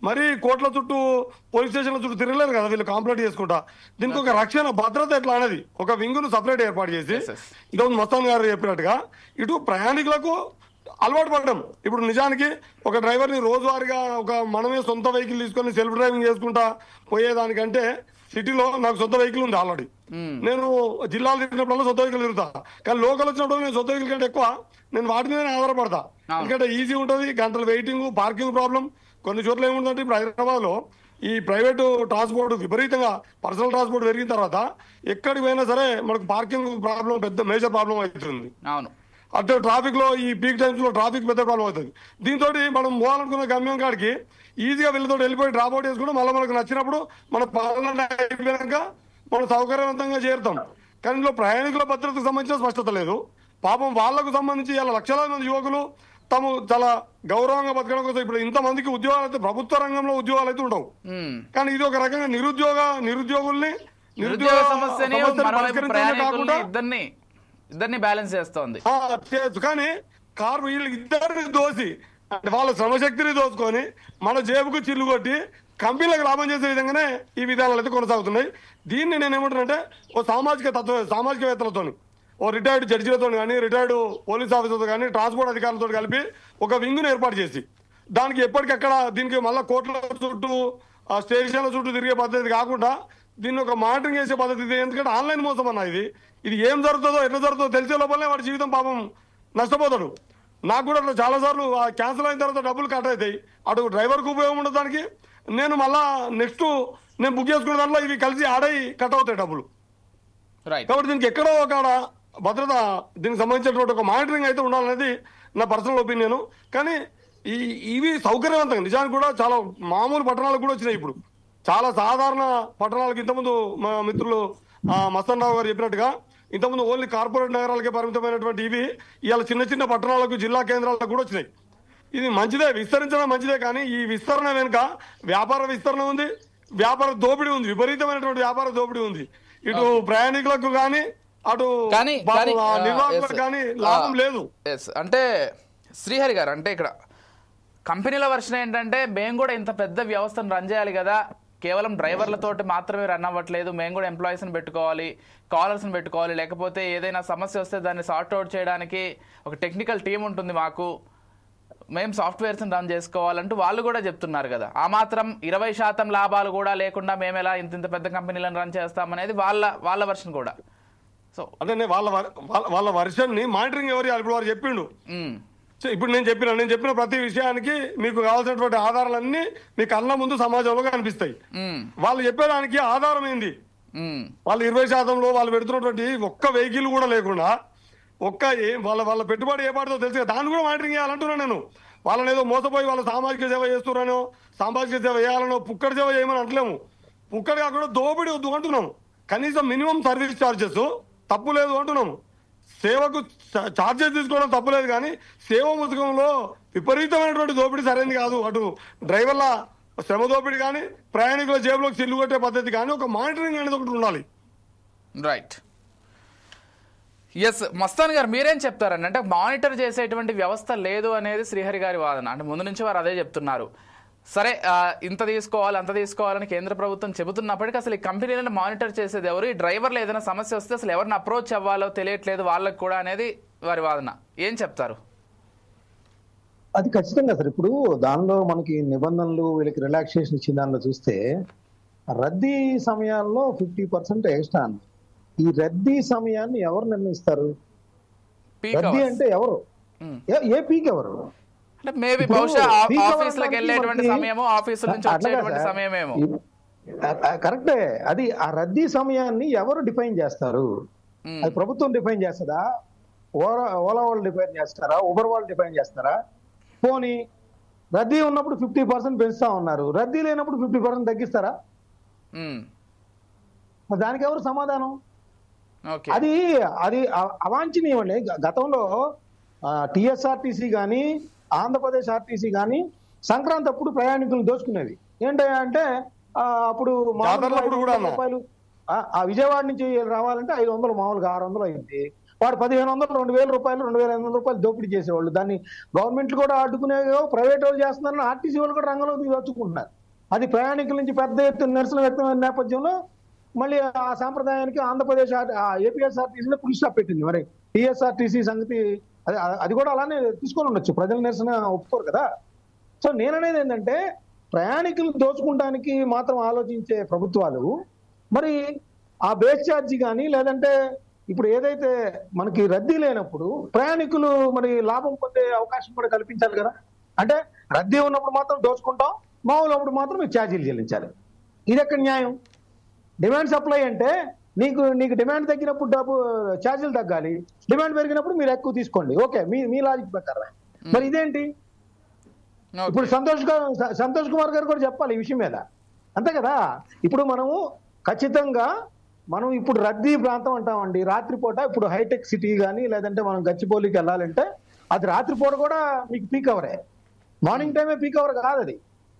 మరి కోట్ల చుట్టూ పోలీస్ స్టేషన్ల చుట్టూ తిరగలేరు కదా వీళ్ళు కంప్లైంట్ చేసుకుంటా. దీనికి ఒక రక్షణ భద్రత ఎట్లా అనేది ఒక వింగును సపరేట్ ఏర్పాటు చేసి ఇంతకుముందు మస్తాన్ గారు చెప్పినట్టుగా ఇటు ప్రయాణికులకు అలవాటు పడడం. ఇప్పుడు నిజానికి ఒక డ్రైవర్ని రోజువారీగా ఒక మనమే సొంత వెహికల్ తీసుకొని సెల్ఫ్ డ్రైవింగ్ చేసుకుంటా పోయేదానికంటే సిటీలో నాకు సొంత వెహికల్ ఉంది ఆల్రెడీ. నేను జిల్లాలు తిరిగినప్పుడు సొంత వెహికల్ తిరుగుతా. కానీ లోకల్ వచ్చినప్పుడు నేను సొంత వెహికల్ కంటే ఎక్కువ నేను వాటి మీద ఆధారపడతా. ఎందుకంటే ఈజీ ఉంటుంది, గంటల వెయిటింగ్, పార్కింగ్ ప్రాబ్లం. కొన్ని చోట్ల ఏముందంటే ఇప్పుడు హైదరాబాద్ లో ఈ ప్రైవేటు ట్రాన్స్పోర్ట్ విపరీతంగా పర్సనల్ ట్రాన్స్పోర్ట్ పెరిగిన తర్వాత ఎక్కడికి పోయినా సరే మనకు పార్కింగ్ ప్రాబ్లం పెద్ద మేజర్ ప్రాబ్లం అవుతుంది. అటు ట్రాఫిక్ లో ఈ పీక్ టైమ్స్ లో ట్రాఫిక్ పెద్ద ప్రాబ్లం అవుతుంది. దీంతో మనం పోవాలనుకున్న గమ్యం కాడికి ఈజీగా వీళ్ళతో వెళ్ళిపోయి డ్రాప్ అవుట్ చేసుకుంటే మళ్ళీ మనకు నచ్చినప్పుడు మన పాలన అయిపోయాక మనం సౌకర్యవంతంగా చేరుతాం. కానీ ఇందులో ప్రయాణికుల భద్రతకు సంబంధించిన స్పష్టత లేదు. పాపం వాళ్లకు సంబంధించి ఇలా లక్షలాది మంది యువకులు తాము చాలా గౌరవంగా బతకడం కోసం ఇప్పుడు ఇంతమందికి ఉద్యోగాలు అయితే ప్రభుత్వ రంగంలో ఉద్యోగాలు అయితే ఉండవు. కానీ ఇది ఒక రకంగా నిరుద్యోగుల్ని సమస్యని కాకుండా ఇద్దరిని బ్యాలెన్స్ చేస్తోంది. కానీ కారు వీళ్ళు ఇద్దరిని దోసి అంటే వాళ్ళ శ్రమశక్తిని దోచుకొని మన జేబుకు చిల్లు కొట్టి కంపెనీలకు లాభం చేసే విధంగానే ఈ విధానాలు అయితే కొనసాగుతున్నాయి. దీన్ని నేను ఏమంటానంటే ఓ సామాజికవేత్తలతో, ఓ రిటైర్డ్ జడ్జిలతో కానీ, రిటైర్డ్ పోలీస్ ఆఫీసర్తో కానీ, ట్రాన్స్పోర్ట్ అధికారులతో కలిపి ఒక వింగును ఏర్పాటు చేసి దానికి ఎప్పటికక్కడ దీనికి మళ్ళీ కోట్ల చుట్టూ స్టేషన్ల చుట్టూ తిరిగే పద్ధతి కాకుండా దీన్ని ఒక మానిటరింగ్ చేసే పద్ధతి. ఎందుకంటే ఆన్లైన్ మోసం అన్న ఇది ఏం జరుగుతుందో ఎట్లా జరుగుతుందో తెలిసే లోపలనే వాడి జీవితం పాపం నష్టపోతాడు. నాకు కూడా అట్లా చాలా సార్లు క్యాన్సిల్ అయిన తర్వాత డబ్బులు కట్ అవుతాయి. అటు డ్రైవర్కి ఉపయోగం ఉండదు దానికి. నేను మళ్ళా నెక్స్ట్ నేను బుక్ చేసుకునే దాంట్లో ఇవి కలిసి ఆడై కట్ అవుతాయి డబ్బులు. కాబట్టి దీనికి ఎక్కడో ఒక భద్రత, దీనికి సంబంధించినటువంటి ఒక మానిటరింగ్ అయితే ఉండాలనేది నా పర్సనల్ ఒపీనియన్. కానీ ఇవి సౌకర్యవంతంగా నిజానికి కూడా చాలా మామూలు పట్టణాలకు కూడా వచ్చినాయి. ఇప్పుడు చాలా సాధారణ పట్టణాలకు ఇంతకుముందు మా మిత్రులు మస్తాన్ రావు గారు చెప్పినట్టుగా ఇంతకుముందు ఓన్లీ కార్పొరేట్ నగరాలకే పరిమితమైనటువంటి ఇవి ఇవాళ చిన్న చిన్న పట్టణాలకు, జిల్లా కేంద్రాలకు కూడా వచ్చినాయి. ఇది మంచిదే, విస్తరించడం మంచిదే. కానీ ఈ విస్తరణ వెనుక వ్యాపార విస్తరణ ఉంది, వ్యాపార దోపిడీ ఉంది, విపరీతమైనటువంటి వ్యాపార దోపిడీ ఉంది. ఇటు ప్రయాణికులకు కానీ అటు నిర్వాహకులకు కానీ లాభం లేదు. అంటే శ్రీహరి గారు, అంటే ఇక్కడ కంపెనీల వర్షన్ ఏంటంటే మేము కూడా ఇంత పెద్ద వ్యవస్థను రన్ చేయాలి కదా, కేవలం డ్రైవర్లతోటి మాత్రమే రన్ అవ్వట్లేదు, మేము కూడా ఎంప్లాయీస్ని పెట్టుకోవాలి, కాలర్స్ని పెట్టుకోవాలి, లేకపోతే ఏదైనా సమస్య వస్తే దాన్ని సార్ట్అవుట్ చేయడానికి ఒక టెక్నికల్ టీం ఉంటుంది మాకు, మేము సాఫ్ట్వేర్స్ని రన్ చేసుకోవాలంటూ వాళ్ళు కూడా చెప్తున్నారు కదా. ఆ మాత్రం 20% లాభాలు కూడా లేకుండా మేము ఎలా ఇంత పెద్ద కంపెనీలను రన్ చేస్తామనేది వాళ్ళ వర్షన్ కూడా. సో అదే వాళ్ళ వర్షన్ ని మానిటరింగ్ ఎవరు ఇప్పుడు వారు చెప్పిండు. ఇప్పుడు నేను చెప్పిన ప్రతి విషయానికి మీకు కావాల్సినటువంటి ఆధారాలన్నీ మీ కళ్ళ ముందు సమాజంలో కనిపిస్తాయి. వాళ్ళు చెప్పేదానికి ఆధారం ఏంది? వాళ్ళు 20%లో వాళ్ళు పెడుతున్నటువంటి ఒక్క వెహికల్ కూడా లేకుండా వాళ్ళ పెట్టుబడి ఏ పాటితో తెలుసు, దాన్ని కూడా మానిటరింగ్ చేయాలంటున్నాను నేను. వాళ్ళని ఏదో మోసపోయి వాళ్ళ సామాజిక సేవ చేస్తున్నానో, సామాజిక సేవ చేయాలనో, పుక్కడి సేవ చేయమని అంటలేము. పుక్కడి కాకుండా దోపిడీ వద్దు అంటున్నాము. కనీసం మినిమం సర్వీస్ ఛార్జెస్ తప్పు లేదు అంటున్నాము. సేవకు ఛార్జెస్ తీసుకోవడం తప్పులేదు, కానీ సేవ ముసుకంలో విపరీతమైనటువంటి దోపిడీ సరైనది కాదు. అటు డ్రైవర్ల శ్రమ దోపిడీ కానీ, ప్రయాణికుల జేబులోకి చిల్లు కొట్టే పద్ధతి కానీ, ఒక మానిటరింగ్ అనేది ఒకటి ఉండాలి. రైట్. ఎస్ మస్తాన్ గారు, మీరేం చెప్తారండి? అంటే మానిటర్ చేసేటువంటి వ్యవస్థ లేదు అనేది శ్రీహరి గారి వాదన. అంటే ముందు నుంచి వారు అదే చెప్తున్నారు. సరే, ఇంత తీసుకోవాలి అంత తీసుకోవాలని కేంద్ర ప్రభుత్వం చెబుతున్నప్పటికీ అసలు ఈ కంపెనీలను మానిటర్ చేసేది ఎవరు? ఈ డ్రైవర్లు ఏదైనా సమస్య వస్తే అసలు ఎవరిని అప్రోచ్ అవ్వాలో తెలియట్లేదు వాళ్ళకి కూడా అనేది వారి వాదన. ఏం చెప్తారు? అది ఖచ్చితంగా సార్. ఇప్పుడు దానిలో మనకి నిబంధనలు వీళ్ళకి రిలాక్సేషన్ ఇచ్చిన దానిలో చూస్తే రద్దీ సమయాల్లో 50% ఎక్స్ట్రా. ఈ రద్దీ సమయాన్ని ఎవరు నిర్ణయిస్తారు? రద్దీ అంటే ఎవరు? ఏ పీక్ ఎవరు? అంటే మేబీ బహుశా ఆఫీసులకు వెళ్ళేటువంటి సమయమో, ఆఫీసుల నుంచి వచ్చేటువంటి సమయమేమో. కరెక్టే. అది ఆ రద్దీ సమయాన్ని ఎవరు డిఫైన్ చేస్తారు? అది ప్రభుత్వం డిఫైన్ చేస్తుందా? ఓలా వాళ్ళు డిఫైన్ చేస్తారా? ఉబర్ వాళ్ళు డిఫైన్ చేస్తారా? పోనీ రద్దీ ఉన్నప్పుడు 50% పెంచుతా ఉన్నారు, రద్దీ లేనప్పుడు 50% తగ్గిస్తారా? దానికి ఎవరు సమాధానం? అది అది అవాంఛనీయం అండి. గతంలో టిఎస్ఆర్టీసీ కానీ ఆంధ్రప్రదేశ్ ఆర్టీసీ కానీ సంక్రాంతి అప్పుడు ప్రయాణికులు దోచుకునేవి. ఏంటంటే అప్పుడు రూపాయలు ఆ విజయవాడ నుంచి రావాలంటే 500, మామూలుగా 600 అయింది. వాడు 1500, 2000 రూపాయలు, 2500 రూపాయలు దోపిడీ చేసేవాళ్ళు. దాన్ని గవర్నమెంట్లు కూడా అడ్డుకునే, ప్రైవేట్ వాళ్ళు చేస్తున్నారని ఆర్టీసీ వాళ్ళు కూడా రంగంలోకి వచ్చుకుంటున్నారు. అది ప్రయాణికుల నుంచి పెద్ద ఎత్తున నిరసన వ్యక్తమైన నేపథ్యంలో మళ్ళీ ఆ సాంప్రదాయానికి ఆంధ్రప్రదేశ్ ఏపీఎస్ఆర్టీసీలో ఫుల్ స్టాప్ పెట్టింది. మరి టీఎస్ఆర్టీసీ సంగతి అది కూడా అలానే తీసుకొని ఉండొచ్చు, ప్రజల నిరసన ఒప్పుకోరు కదా. సో నేననేది ఏంటంటే, ప్రయాణికులు దోచుకోవడానికి మాత్రం ఆలోచించే ప్రభుత్వాలు మరి ఆ బేస్ ఛార్జీ కానీ, లేదంటే ఇప్పుడు ఏదైతే మనకి రద్దీ లేనప్పుడు ప్రయాణికులు మరి లాభం పొందే అవకాశం కూడా కల్పించాలి కదా. అంటే రద్దీ ఉన్నప్పుడు మాత్రం దోచుకుంటాం, మామూలు అప్పుడు మాత్రం మీకు ఛార్జీలు చెల్లించాలి. ఇది ఎక్కడ న్యాయం? డిమాండ్ సప్లై అంటే నీకు డిమాండ్ తగ్గినప్పుడు డబ్బు ఛార్జీలు తగ్గాలి, డిమాండ్ పెరిగినప్పుడు మీరు ఎక్కువ తీసుకోండి. ఓకే, మీ లాజిక్ ప్రకారం. మరి ఇదేంటి? ఇప్పుడు సంతోష్ కుమార్ గారు కూడా చెప్పాలి ఈ విషయం మీద, అంతే కదా. ఇప్పుడు మనము ఖచ్చితంగా ఇప్పుడు రద్దీ ప్రాంతం అంటామండి రాత్రిపూట. ఇప్పుడు హైటెక్ సిటీ కానీ లేదంటే మనం గచ్చిబౌలికి వెళ్ళాలంటే అది రాత్రిపూట కూడా మీకు పీక్ అవరే. మార్నింగ్ టైమే పీక్ అవర్ కాదు అది.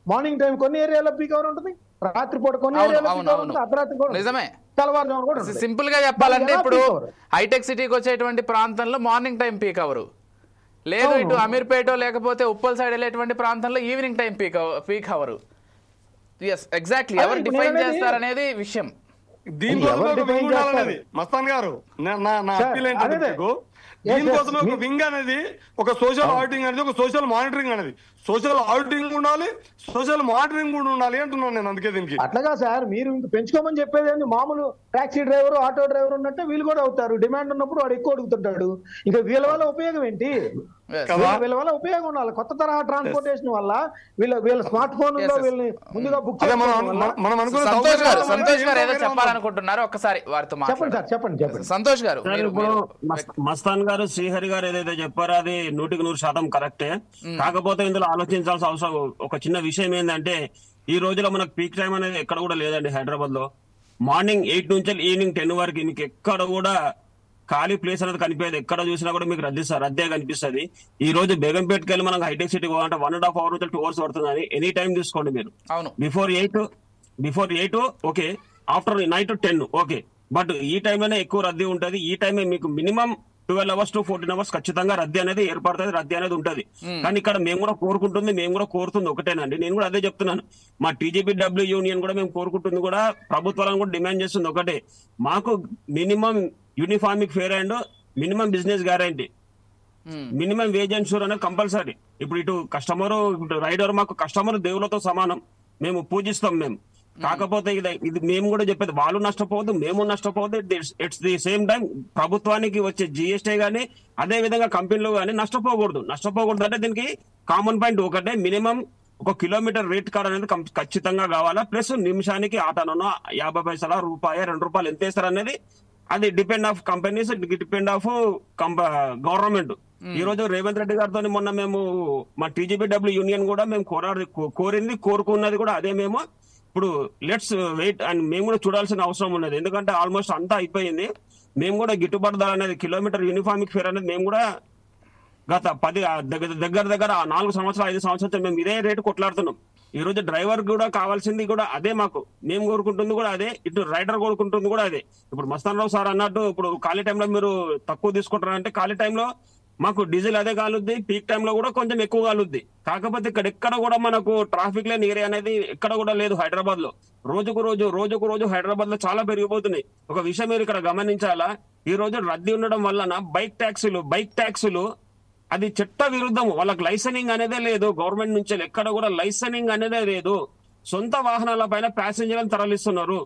మార్నింగ్ టైం కొన్ని ఏరియాలో పీక్ అవర్ ఉంటుంది, రాత్రిపూట కొన్ని ఏరియాలో పీక్ అవర్ ఉంటుంది, అర్ధరాత్రి కూడా నిజమే, తెల్లవారుజామున కూడా. సింపుల్ గా చెప్పాలంటే ఇప్పుడు హైటెక్ సిటీకి వచ్చేటువంటి ప్రాంతంలో మార్నింగ్ టైం పీక్ అవరు లేదు, ఇటు అమీర్పేట లేకపోతే ఉప్పల్ సైడ్ వెళ్ళేటువంటి ప్రాంతంలో evening time peak hour. Yes, exactly. ఎవరు డిఫైన్ చేస్తారనేది విషయం. దీనికోసం ఒక వింగ్ ఉండాలనేది మస్తాన్ గారు నా అప్పీల్ ఏంటంటే, దీనికోసమే ఒక వింగ్ అనేది, ఒక సోషల్ ఆడిటింగ్ అనేది, ఒక సోషల్ మానిటరింగ్ అనేది. సోషల్ ఆడిటింగ్ ఉండాలి, సోషల్ మానిటరింగ్ కూడా ఉండాలి అంటున్నాను నేను. అందుకే దీనికి అట్లాగా సార్ మీరు ఇంక పెంచుకోమని చెప్పేది. మామూలు టాక్సీ డ్రైవర్, ఆటో డ్రైవర్ ఉన్నట్టే వీళ్ళు కూడా అవుతారు. డిమాండ్ ఉన్నప్పుడు వాడు ఎక్కువ అడుగుతుంటాడు. ఇంకా వీళ్ళ వల్ల ఉపయోగం ఏంటి? వీళ్ళ వల్ల ఉపయోగం ఉండాలి. కొత్త తరహా ట్రాన్స్పోర్టేషన్ వల్ల వీళ్ళ స్మార్ట్ ఫోన్ వీళ్ళని ముందుగా బుక్ సంతోష్ గారు ఏదో చెప్పాలనుకుంటున్నారు, ఒక్కసారి వారితో చెప్పండి. సంతోష్ గారు, మస్తాన్ గారు, శ్రీహరి గారు ఏదైతే చెప్పారో అది 100% కరెక్టే. కాకపోతే ఇందులో ఆలోచించాల్సిన అవసరం ఒక చిన్న విషయం ఏంటంటే, ఈ రోజులో మనకు పీక్ టైం అనేది ఎక్కడ కూడా లేదండి. హైదరాబాద్ లో మార్నింగ్ 8 నుంచి ఈవినింగ్ 10 వరకు మీకు ఎక్కడ కూడా ఖాళీ ప్లేస్ అనేది కనిపించదు. ఎక్కడ చూసినా కూడా మీకు రద్దీ కనిపిస్తుంది. ఈ రోజు బేగంపేటకి వెళ్ళి మనకు హైటెక్ సిటీ పోవాలంటే 1.5 hours నుంచి 2 hours పడుతుందని ఎనీ టైం తీసుకోండి మీరు. Before 8 okay, after night 10 okay. But ఈ టైంలోనే ఎక్కువ రద్దీ ఉంటుంది. ఈ టైమే మీకు మినిమం 12 hours to 14 hours ఖచ్చితంగా రద్దీ అనేది ఏర్పడుతుంది, రద్దీ అనేది ఉంటుంది. కానీ ఇక్కడ మేము కూడా కోరుతుంది ఒకటేనండి. నేను కూడా అదే చెప్తున్నాను. మా TGPW యూనియన్ కూడా మేము కోరుకుంటుంది కూడా, ప్రభుత్వాలను కూడా డిమాండ్ చేస్తుంది ఒకటే, మాకు minimum uniform fare and minimum business guarantee, minimum wage and sure అనేది కంపల్సరీ. ఇప్పుడు ఇటు కస్టమర్, ఇటు రైడర్, మాకు కస్టమర్ దేవులతో సమానం, మేము పూజిస్తాం మేము. కాకపోతే ఇది మేము కూడా చెప్పేది, వాళ్ళు నష్టపోవద్దు, మేము నష్టపోవద్దు. ఇట్స్ ది సేమ్ టైం ప్రభుత్వానికి వచ్చే GST గానీ అదే విధంగా కంపెనీలు కానీ నష్టపోకూడదు అంటే దీనికి కామన్ పాయింట్ ఒకటే, మినిమం 1 kilometer రేట్ కార్డ్ అనేది ఖచ్చితంగా కావాలా. ప్లస్ నిమిషానికి ఆటోనో 50 పైసల, రూపాయి, 2 రూపాయలు ఎంత వేస్తారు అనేది అది depend of companies, depend of government. ఈ రోజు రేవంత్ రెడ్డి గారితో మొన్న మేము మా TGPW యూనియన్ కూడా మేము కోరుకున్నది కూడా అదే. మేము ఇప్పుడు లెట్స్ వెయిట్ అండ్ మేము కూడా చూడాల్సిన అవసరం ఉన్నది. ఎందుకంటే ఆల్మోస్ట్ అంతా అయిపోయింది. మేము కూడా గిట్టుబాటు ధర అనేది, కిలోమీటర్ యూనిఫామిక్ ఫేర్ అనేది మేము కూడా గత 10 దగ్గర 4 సంవత్సరాలు 5 సంవత్సరాలు మేము ఇదే రేటు కొట్లాడుతున్నాం. ఈ రోజు డ్రైవర్ కూడా కావాల్సింది కూడా అదే, మేము కోరుకుంటుంది కూడా అదే, ఇటు రైడర్ కోరుకుంటుంది కూడా అదే. ఇప్పుడు మస్తాన్ రావు సార్ అన్నట్టు, ఇప్పుడు ఖాళీ టైంలో మీరు తక్కువ తీసుకుంటారంటే, ఖాళీ టైంలో మాకు డీజిల్ అదే కాలుద్ది, పీక్ టైంలో కూడా కొంచెం ఎక్కువ కాలుద్ది. కాకపోతే ఎక్కడ కూడా మనకు ట్రాఫిక్ లేని ఏరియా అనేది ఎక్కడ కూడా లేదు హైదరాబాద్ లో. రోజుకు రోజు హైదరాబాద్ లో చాలా పెరిగిపోతున్నాయి. ఒక విషయం మీరు ఇక్కడ గమనించాలా, ఈ రోజు రద్దీ ఉండడం వలన బైక్ ట్యాక్సులు అది చట్ట విరుద్ధము. వాళ్ళకి లైసెన్సింగ్ అనేదే లేదు గవర్నమెంట్ నుంచి, ఎక్కడ కూడా లైసెన్సింగ్ అనేదే లేదు. సొంత వాహనాల పైన ప్యాసింజర్లను తరలిస్తున్నారు.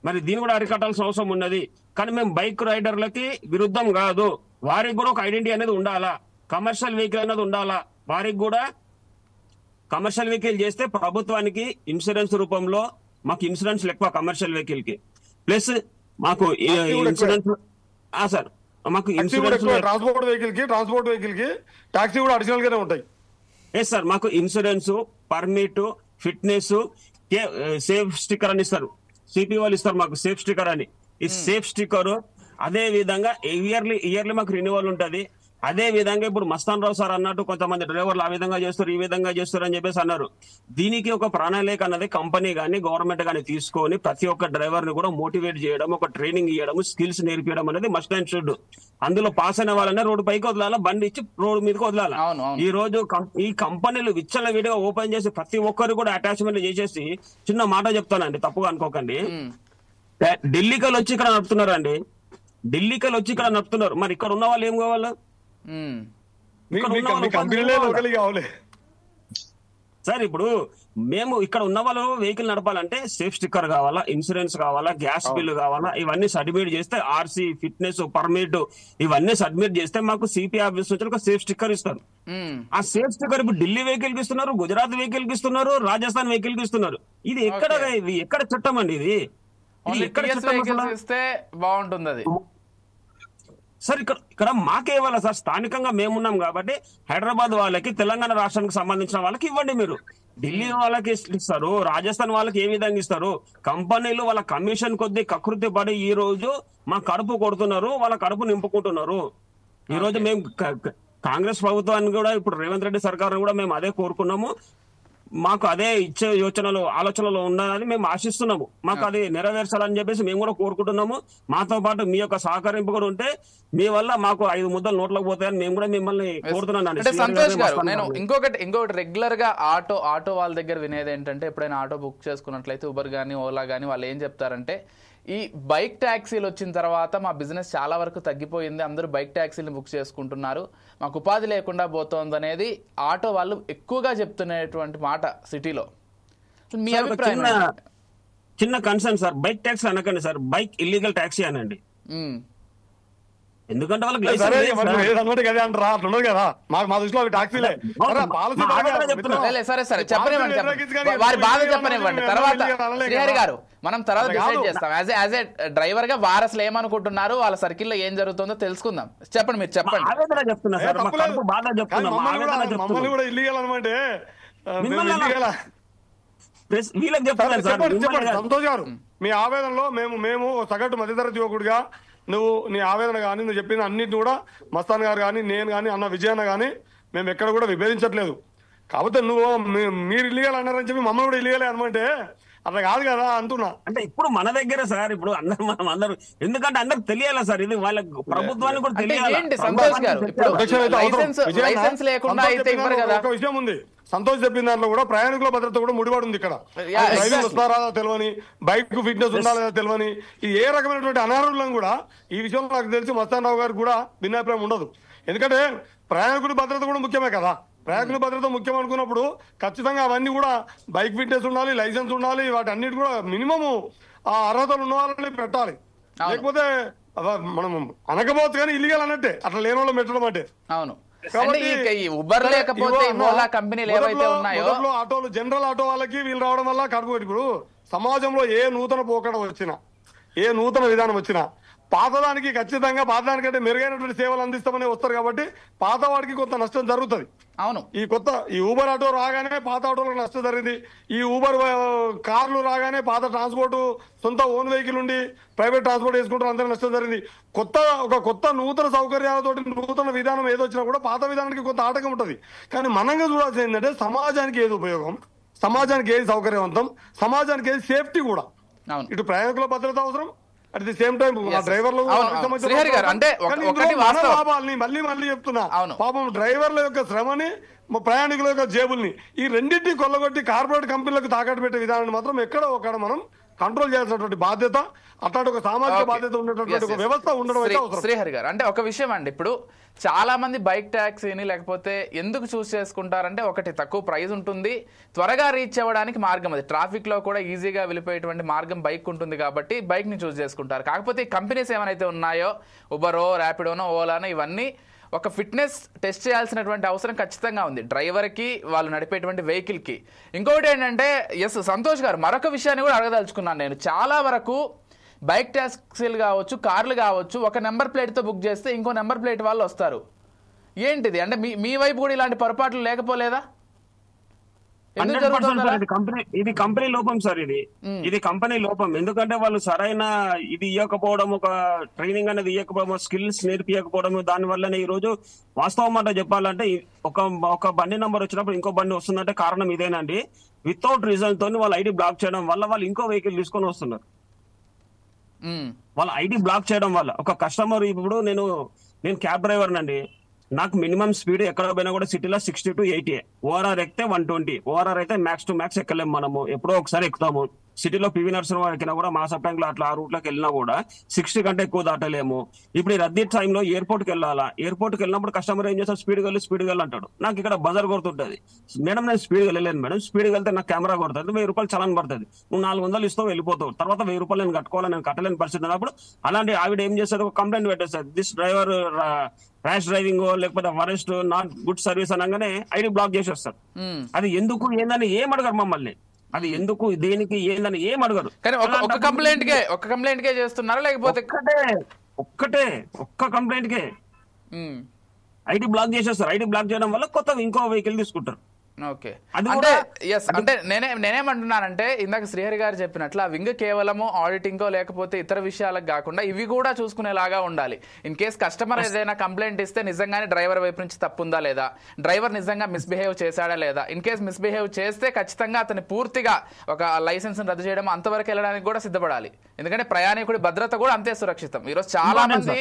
మరి దీన్ని కూడా అరికట్టాల్సిన అవసరం ఉన్నది. కానీ మేము బైక్ రైడర్లకి విరుద్ధం కాదు, వారికి కూడా ఒక ఐడెంటిటీ అనేది ఉండాలా, కమర్షియల్ వెహికల్ అనేది ఉండాలా. వారికి కూడా కమర్షియల్ వెహికల్ చేస్తే ప్రభుత్వానికి ఇన్సూరెన్స్ రూపంలో మాకు ఇన్సూరెన్స్ ఎక్కువ కమర్షియల్ వెహికల్ కి, ప్లస్ మాకు ఇన్సూరెన్స్ సార్ మాకు ఇన్సూరెన్స్ ట్రాన్స్పోర్ట్ వెహికల్ కి టాక్సీ కూడా అడిషనల్ గానే ఉంటాయి. ఎస్ సార్, మాకు insurance, permit, fitness, safe sticker అని ఇస్తారు. సిపి వాళ్ళు ఇస్తారు మాకు సేఫ్ స్టిక్కర్ అని. ఈ సేఫ్ స్టిక్కర్ అదే విధంగా ఇయర్లీ మాకు రెన్యువల్ ఉంటది. అదే విధంగా ఇప్పుడు మస్తాన్ రావు సార్ అన్నట్టు కొంతమంది డ్రైవర్లు ఆ విధంగా చేస్తారు, ఈ విధంగా చేస్తారు అని చెప్పేసి అన్నారు. దీనికి ఒక ప్రణాళిక అన్నది కంపెనీ కానీ గవర్నమెంట్ కానీ తీసుకొని ప్రతి ఒక్క డ్రైవర్ ని కూడా మోటివేట్ చేయడం, ఒక ట్రైనింగ్ ఇవ్వడం, స్కిల్స్ నేర్పించడం అనేది మస్ట్ అండ్ షుడ్. అందులో పాస్ అయిన వాళ్ళనే రోడ్డు పైకి వదలాలా, బండి ఇచ్చి రోడ్డు మీదకి వదలాలా. ఈ రోజు ఈ కంపెనీలు విచ్చల విడిగా ఓపెన్ చేసి ప్రతి ఒక్కరు కూడా అటాచ్మెంట్ చేసేసి, చిన్న మాట చెప్తానండి తప్పుగా అనుకోకండి, ఢిల్లీకి వచ్చి ఇక్కడ నడుపుతున్నారండి, ఢిల్లీకి వచ్చి ఇక్కడ నడుపుతున్నారు. మరి ఇక్కడ ఉన్న వాళ్ళు ఏం కావాలా సార్? ఇప్పుడు మేము ఇక్కడ ఉన్న వాళ్ళు వెహికల్ నడపాలంటే సేఫ్ స్టిక్కర్ కావాలా, ఇన్సూరెన్స్ కావాలా, గ్యాస్ బిల్లు కావాలా, ఇవన్నీ సబ్మిట్ చేస్తే ఆర్సీ, ఫిట్నెస్, పర్మిట్ ఇవన్నీ సబ్మిట్ చేస్తే మాకు సిపి ఆఫీస్ నుంచి ఒక సేఫ్ స్టిక్కర్ ఇస్తారు. ఆ సేఫ్ స్టిక్కర్ ఇప్పుడు ఢిల్లీ వెహికల్ కి ఇస్తున్నారు, గుజరాత్ వెహికల్ కి ఇస్తున్నారు, రాజస్థాన్ వెహికల్ కి ఇస్తున్నారు. ఇది ఎక్కడ చట్టం అండి? ఇది ఎక్కడ చట్టం ఇస్తే బాగుంటుంది అది సార్? ఇక్కడ మాకే ఇవ్వాలి సార్, స్థానికంగా మేమున్నాం కాబట్టి. హైదరాబాద్ వాళ్ళకి, తెలంగాణ రాష్ట్రానికి సంబంధించిన వాళ్ళకి ఇవ్వండి మీరు. ఢిల్లీ వాళ్ళకి ఇస్తారు, రాజస్థాన్ వాళ్ళకి ఏ విధంగా ఇస్తారు? కంపెనీలు వాళ్ళ కమిషన్ కొద్ది కకృతి పడి ఈ రోజు మా కడుపు కొడుతున్నారు, వాళ్ళ కడుపు నింపుకుంటున్నారు. ఈ రోజు మేము కాంగ్రెస్ ప్రభుత్వాన్ని కూడా, ఇప్పుడు రేవంత్ రెడ్డి సర్కార్ కూడా మేము అదే కోరుకున్నాము. మాకు అదే ఇచ్చే ఆలోచనలో ఉన్నదని మేము ఆశిస్తున్నాము. మాకు అది నెరవేర్చాలని చెప్పేసి మేము కూడా కోరుకుంటున్నాము. మాతో పాటు మీ యొక్క సహకరింపు కూడా ఉంటే మీ వల్ల మాకు 5 ముద్దలు నోట్లకు పోతాయని మేము కూడా మిమ్మల్ని కోరుతున్నాను. సంతోష్ గారు, నేను ఇంకొకటి రెగ్యులర్ గా ఆటో వాళ్ళ దగ్గర వినేది ఏంటంటే, ఎప్పుడైనా ఆటో బుక్ చేసుకున్నట్లయితే ఉబర్ గానీ ఓలా గానీ వాళ్ళు ఏం చెప్తారంటే, ఈ బైక్ ట్యాక్సీలు వచ్చిన తర్వాత మా బిజినెస్ చాలా వరకు తగ్గిపోయింది, అందరూ బైక్ ట్యాక్సీలు బుక్ చేసుకుంటున్నారు, మాకు ఉపాధి లేకుండా పోతోంది అనేది ఆటో వాళ్ళు ఎక్కువగా చెప్తున్నటువంటి మాట సిటీలో. మీ అభిప్రాయం? చిన్న కన్సర్న్ సార్, బైక్ ట్యాక్సీ అనకండి సార్, బైక్ ఇల్లీగల్ ట్యాక్సీ అనండి. ఎందుకంటే వాళ్ళకి వారి బాధ చెప్పనివ్వండి. తర్వాత శ్రీహరి గారు, మనం తర్వాత డిసైడ్ చేస్తాం. యాజ్ ఏ డ్రైవర్ గా వారు అసలు ఏమనుకుంటున్నారు, వాళ్ళ సర్కిల్ లో ఏం జరుగుతుందో తెలుసుకుందాం. చెప్పండి, మీరు చెప్పండి. సంతోష్ గారు, మీ ఆవేదనలో మేము సగటు మధ్యతరగతి యువకుడిగా నీ ఆవేదన కానీ నువ్వు చెప్పిన అన్నిటిని కూడా మస్తాన్ గారు కానీ, నేను కానీ, అన్న విజయన్న కానీ మేము ఎక్కడ కూడా విభేదించట్లేదు. కాకపోతే మీరు ఇల్లీగల్ అన్నారని చెప్పి మమ్మల్ని కూడా ఇల్లీగలే అనమంటే అట్లా కాదు కదా అంటున్నా. అంటే ఇప్పుడు మన దగ్గర సార్, ఇప్పుడు అందరూ ఎందుకంటే అందరికి తెలియాలా సార్, ఇది వాళ్ళ ప్రభుత్వానికి కూడా తెలియాలి. ఒక విషయం ఉంది, సంతోష్ చెప్పిన దాంట్లో కూడా ప్రయాణికుల భద్రత కూడా ముడిపడి ఉంది. ఇక్కడ డ్రైవింగ్ వస్తారా తెలియని, బైక్ ఫిట్నెస్ ఉందా లేదా తెలియని, ఈ ఏ రకమైనటువంటి అనారోగ్యం కూడా ఈ విషయంలో నాకు తెలిసి మస్తాన్ రావు గారికి కూడా భిన్నాభిప్రాయం ఉండదు. ఎందుకంటే ప్రయాణికుల భద్రత కూడా ముఖ్యమే కదా. ప్రయాణికుల భద్రత ముఖ్యం అనుకున్నప్పుడు ఖచ్చితంగా అవన్నీ కూడా బైక్ ఫిట్నెస్ ఉండాలి, లైసెన్స్ ఉండాలి, వాటి అన్నిటి కూడా మినిమము ఆ అర్హతలు ఉన్న వాళ్ళని పెట్టాలి. లేకపోతే మనం అనకపోవచ్చు కానీ ఇల్లీగల్ అన్నట్టే, అట్లా లేని వాళ్ళు పెట్టడం అంటే. అవును, ఆటోలు జనరల్ ఆటో వాళ్ళకి వీళ్ళు రావడం వల్ల కడుపు. ఇప్పుడు సమాజంలో ఏ నూతన పోకడ వచ్చినా, ఏ నూతన విధానం వచ్చినా పాతదానికి ఖచ్చితంగా పాతదానికంటే మెరుగైనటువంటి సేవలు అందిస్తామని వస్తారు కాబట్టి పాత వాడికి కొంత నష్టం జరుగుతుంది. అవును, ఈ ఊబర్ ఆటో రాగానే పాత ఆటోలకు నష్టం జరిగింది. ఈ ఊబర్ కార్లు రాగానే పాత ట్రాన్స్పోర్ట్ సొంత ఓన్ వెహికల్ ఉండి ప్రైవేట్ ట్రాన్స్పోర్ట్ వేసుకుంటారు, అందరూ నష్టం జరిగింది. కొత్త నూతన సౌకర్యాలతో నూతన విధానం ఏదొచ్చినా కూడా పాత విధానానికి కొంత ఆటంకం ఉంటుంది. కానీ మనంగా చూడాల్సింది ఏంటంటే సమాజానికి ఏది ఉపయోగం, సమాజానికి ఏది సౌకర్యవంతం, సమాజానికి ఏది సేఫ్టీ కూడా. ఇటు ప్రయాణికుల భద్రత అవసరం, అట్ ది సేమ్ టైం డ్రైవర్లు లాభాలని మళ్ళీ చెప్తున్నా, పాపం డ్రైవర్ల యొక్క శ్రమని, ప్రయాణికుల యొక్క జేబుల్ని, ఈ రెండింటిని కొల్లగొట్టి కార్పొరేట్ కంపెనీలకు తాకట్టు పెట్టే విధానాన్ని మాత్రం ఎక్కడో ఒక మనం కంట్రోల్ చేయాల్సినటువంటి బాధ్యత, అట్లాంటి ఒక సామాజిక బాధ్యత ఉన్నటువంటి ఒక వ్యవస్థ ఉండడం అయితే అవసరం. శ్రీహరి గారు, అంటే ఒక విషయం అండి, ఇప్పుడు చాలా మంది బైక్ ట్యాక్సీని లేకపోతే ఎందుకు చూస్ చేసుకుంటారంటే, ఒకటి తక్కువ ప్రైస్ ఉంటుంది, త్వరగా రీచ్ అవ్వడానికి మార్గం, అది ట్రాఫిక్ లో కూడా ఈజీగా వెళ్ళిపోయేటువంటి మార్గం బైక్ ఉంటుంది కాబట్టి బైక్ ని చూస్ చేసుకుంటారు. కాకపోతే ఈ కంపెనీస్ ఏమైతే ఉన్నాయో, ఉబరో, ర్యాపిడోనో, ఓలానో, ఇవన్నీ ఒక ఫిట్నెస్ టెస్ట్ చేయాల్సినటువంటి అవసరం ఖచ్చితంగా ఉంది డ్రైవర్కి, వాళ్ళు నడిపేటువంటి వెహికల్కి. ఇంకొకటి ఏంటంటే సంతోష్ గారు మరొక విషయాన్ని కూడా అడగదలుచుకున్నాను నేను. చాలా వరకు బైక్ టాక్సీలు కావచ్చు, కార్లు కావచ్చు, ఒక నెంబర్ ప్లేట్తో బుక్ చేస్తే ఇంకో నెంబర్ ప్లేట్ వాళ్ళు వస్తారు. ఏంటిది అంటే మీ వైపు కూడా ఇలాంటి పొరపాట్లు లేకపోలేదా? ఇది కంపెనీ లోపం సార్. ఇది కంపెనీ లోపం. ఎందుకంటే వాళ్ళు సరైన ఇది ఇవ్వకపోవడం, ఒక ట్రైనింగ్ అనేది ఇవ్వకపోవడం, స్కిల్స్ నేర్పియకపోవడం, దాని వల్లనే ఈ రోజు వాస్తవం మాట చెప్పాలంటే ఒక బండి నంబర్ వచ్చినప్పుడు ఇంకో బండి వస్తుందంటే కారణం ఇదేనండి. వితౌట్ రీజన్ తోని వాళ్ళు ఐడి బ్లాక్ చేయడం వల్ల వాళ్ళు ఇంకో వెహికల్ తీసుకొని వస్తున్నారు. వాళ్ళ ఐడి బ్లాక్ చేయడం వల్ల ఒక కస్టమర్, ఇప్పుడు నేను క్యాబ్ డ్రైవర్ నండి, నాకు మినిమం స్పీడ్ ఎక్కడ పోయినా కూడా సిటీలో 60 to 80, ఓఆర్ఆర్ ఎక్కితే 120. ఓఆర్ఆర్ అయితే మ్యాక్స్ టు మ్యాక్స్ ఎక్కలేము మనము, ఎప్పుడో ఒకసారి ఎక్కుతాము. సిటీలో పివి నరసింహ ఎక్కినా కూడా మా సప్లైంగ్ లో అట్లా ఆ రూట్ లోకి వెళ్ళినా కూడా 60 కంటే ఎక్కువ దాటలేము. ఇప్పుడు ఈ రద్దీ టైంలో ఎయిర్పోర్ట్ కి వెళ్ళాలా, ఎయిర్పోర్ట్ కి వెళ్ళినప్పుడు కస్టమర్ ఏం చేస్తాడు, స్పీడ్ వెళ్ళి అంటాడు. నాకు ఇక్కడ బజార్ కొడుతుంటది, మేడం నేను స్పీడ్ వెళ్ళలేను మేడం, స్పీడ్ వెళ్తే నాకు కెమెరా కొడుతుంది, 1000 రూపాయలు చలాన్ పడుతుంది, నువ్వు 400 ఇస్తావు వెళ్ళిపోతావు, తర్వాత 1000 రూపాయలు నేను కట్టుకోవాలి, నేను కట్టలేని పరిస్థితి ఉన్నప్పుడు అలాంటి ఆవిడ ఏం చేస్తుంది, ఒక కంప్లైంట్ పెట్టేస్తుంది, దిస్ డ్రైవర్ ర్యాష్ డ్రైవింగ్ లేకపోతే వరెస్ట్ నాట్ గుడ్ సర్వీస్ అనగానే ఐడి బ్లాక్ చేసేస్తారు. అది ఎందుకు ఏందని ఏం అడగరు మమ్మల్ని, అది ఎందుకు దేనికి ఏందని ఏం అడగరు. కానీ ఒక కంప్లైంట్ కే చేస్తున్నారా, లేకపోతే ఒక్క కంప్లైంట్ కే ఐడి బ్లాక్ చేసేస్తారు. ఐడి బ్లాక్ చేయడం వల్ల కొత్త ఇంకో వెహికల్ తీసుకుంటారు. ఓకే, అంటే నేనేమంటున్నానంటే ఇందాక శ్రీహరి గారు చెప్పినట్లు ఆ వింగ్ కేవలము ఆడిటింగో లేకపోతే ఇతర విషయాలకు కాకుండా ఇవి కూడా చూసుకునేలాగా ఉండాలి. ఇన్ కేస్ కస్టమర్ ఏదైనా కంప్లైంట్ ఇస్తే నిజంగానే డ్రైవర్ వైపు నుంచి తప్పుందా లేదా, డ్రైవర్ నిజంగా మిస్బిహేవ్ చేశాడా లేదా, ఇన్ కేస్ మిస్బిహేవ్ చేస్తే ఖచ్చితంగా అతని పూర్తిగా ఒక లైసెన్స్ రద్దు చేయడం అంతవరకు వెళ్ళడానికి కూడా సిద్ధపడాలి. ఎందుకంటే ప్రయాణికుడి భద్రత కూడా అంతే సురక్షితం. ఈరోజు చాలా మంది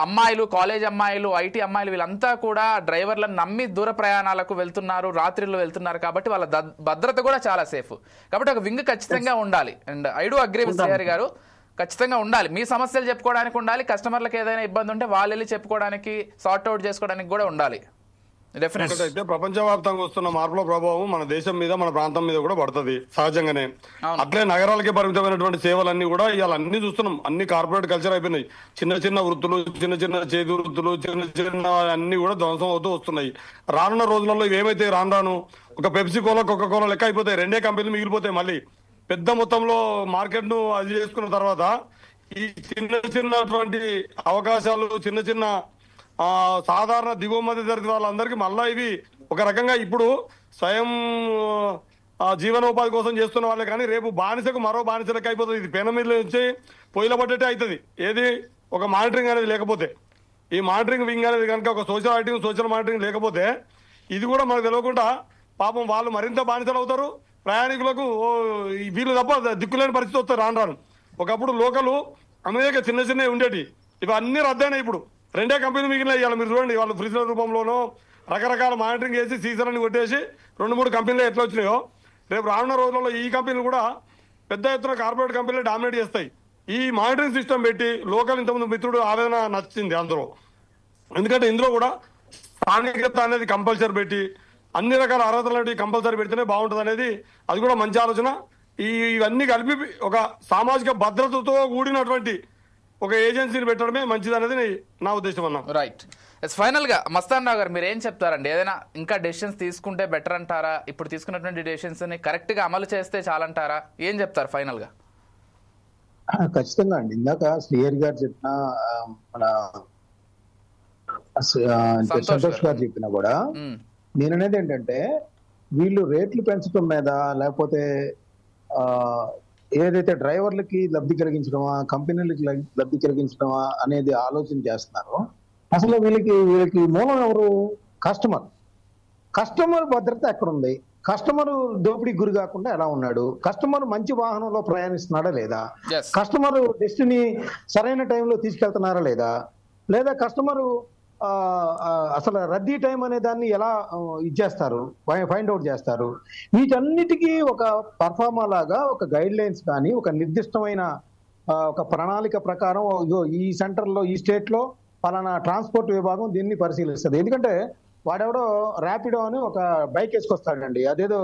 అమ్మాయిలు, కాలేజ్ అమ్మాయిలు, ఐటీ అమ్మాయిలు వీళ్ళంతా కూడా డ్రైవర్లను నమ్మి దూర ప్రయాణాలకు వెళ్తున్నారు, రాత్రి వెళ్తున్నారు, కాబట్టి వాళ్ళ భద్రత కూడా చాలా సేఫ్. కాబట్టి ఒక వింగ్ ఖచ్చితంగా ఉండాలి. And I do agree with Srihari గారు, ఖచ్చితంగా ఉండాలి. మీ సమస్యలు చెప్పుకోవడానికి ఉండాలి, కస్టమర్లకు ఏదైనా ఇబ్బంది ఉంటే వాళ్ళు వెళ్ళి చెప్పుకోవడానికి, సార్ట్ అవుట్ చేసుకోవడానికి కూడా ఉండాలి. అయితే ప్రపంచవ్యాప్తంగా వస్తున్న మార్పుల ప్రభావం మన దేశం మీద, మన ప్రాంతం మీద కూడా పడుతుంది సహజంగానే. అట్లే నగరాలకే పరిమితమైనటువంటి సేవలన్నీ కూడా ఇవాళ అన్ని చూస్తున్నాం, అన్ని కార్పొరేట్ కల్చర్ అయిపోయినాయి. చిన్న చిన్న వృత్తులు, చిన్న చిన్న చేతి వృత్తులు, చిన్న చిన్న అన్ని కూడా ధ్వంసం అవుతూ వస్తున్నాయి. రానున్న రోజులలో ఇవేమైతే రాను ఒక పెప్సీ కోలా, కోకా కోలా లెక్క అయిపోతాయి. 2 కంపెనీలు మిగిలిపోతాయి. మళ్ళీ పెద్ద మొత్తంలో మార్కెట్ ను అది చేసుకున్న తర్వాత ఈ చిన్నటువంటి అవకాశాలు, చిన్న చిన్న సాధారణ దిగువ మధ్య తరగతి వాళ్ళందరికీ మళ్ళా ఇవి ఒక రకంగా ఇప్పుడు స్వయం జీవనోపాధి కోసం చేస్తున్న వాళ్ళే, కానీ రేపు బానిసకు మరో బానిసలకు అయిపోతుంది. ఇది పెన మీద నుంచి పొయ్యిల పడ్డట్టే అవుతుంది. ఏది ఒక మానిటరింగ్ అనేది లేకపోతే, ఈ మానిటరింగ్ వింగ్ అనేది కనుక ఒక సోషల్ ఆడిటింగ్, సోషల్ మానిటరింగ్ లేకపోతే ఇది కూడా మనకు తెలియకుండా పాపం వాళ్ళు మరింత బానిసలు అవుతారు. ప్రయాణికులకు వీళ్ళు తప్ప దిక్కులేని పరిస్థితి వస్తారు రాను. ఒకప్పుడు లోకలు అనేక చిన్న చిన్నవి ఉండేవి, ఇవి అన్ని రద్దయినాయి. ఇప్పుడు 2 కంపెనీలు మిగిలినాయి. ఇవాళ మీరు చూడండి, వాళ్ళు ఫ్రిడ్జ్ల రూపంలోనో రకరకాల మానిటరింగ్ చేసి సీజర్ని కొట్టేసి 2-3 కంపెనీలు ఎట్లా వచ్చినాయో, రేపు రానున్న రోజులలో ఈ కంపెనీలు కూడా పెద్ద ఎత్తున కార్పొరేట్ కంపెనీలు డామినేట్ చేస్తాయి. ఈ మానిటరింగ్ సిస్టమ్ పెట్టి లోకల్ ఇంతకుముందు మిత్రుడు ఆవేదన నచ్చింది అందులో. ఎందుకంటే ఇందులో కూడా స్థానికత అనేది కంపల్సరీ పెట్టి అన్ని రకాల అర్హతలు అనేవి కంపల్సరీ పెడితేనే బాగుంటుంది అనేది, అది కూడా మంచి ఆలోచన. ఇవన్నీ కలిపి ఒక సామాజిక భద్రతతో కూడినటువంటి ఒక ఏజెన్సీని పెట్టడమే మంచిది అనేది నా ఉద్దేశం అన్నా. రైట్. ఫైనల్ గా మస్తాన్ రావు గారు మీరు ఏం చెప్తారండి? ఏదైనా ఇంకా డెసిషన్స్ తీసుకుంటే బెటర్ అంటారా? ఇప్పుడు తీసుకున్నటువంటి డెసిషన్స్ ని కరెక్ట్ గా అమలు చేస్తే చాలంటారా? ఏం చెప్తారు ఫైనల్ గా? ఖచ్చితంగా అండి, ఇందాక శ్రీహరి గారు చెప్పిన, మన సంతోష్ గారు చెప్పినా కూడా నేననేది ఏంటంటే, వీళ్ళు రేట్లు పెంచడం మీద, లేకపోతే ఏదైతే డ్రైవర్లకి లబ్ధి కలిగించడమా, కంపెనీలకి లబ్ధి కలిగించడమా అనేది ఆలోచన చేస్తున్నారో, అసలు వీళ్ళకి మూలం ఎవరు? కస్టమర్ భద్రత ఎక్కడుంది? కస్టమర్ దోపిడీకి గురి కాకుండా ఎలా ఉన్నాడు? కస్టమర్ మంచి వాహనంలో ప్రయాణిస్తున్నాడా లేదా? కస్టమర్ డెస్టినీ సరైన టైంలో తీసుకెళ్తున్నారా లేదా? లేదా కస్టమర్ అసలు రద్దీ టైం అనే దాన్ని ఎలా ఇచ్చేస్తారు, ఫైండ్ అవుట్ చేస్తారు? వీటన్నిటికీ ఒక పర్ఫార్మా లాగా ఒక గైడ్ లైన్స్ కానీ, ఒక నిర్దిష్టమైన ఒక ప్రణాళిక ప్రకారం ఈ సెంటర్లో, ఈ స్టేట్ లో పలానా ట్రాన్స్పోర్ట్ విభాగం దీన్ని పరిశీలిస్తుంది. ఎందుకంటే వాడెవడో ర్యాపిడో అని ఒక బైక్ వేసుకొస్తాడండి, అదేదో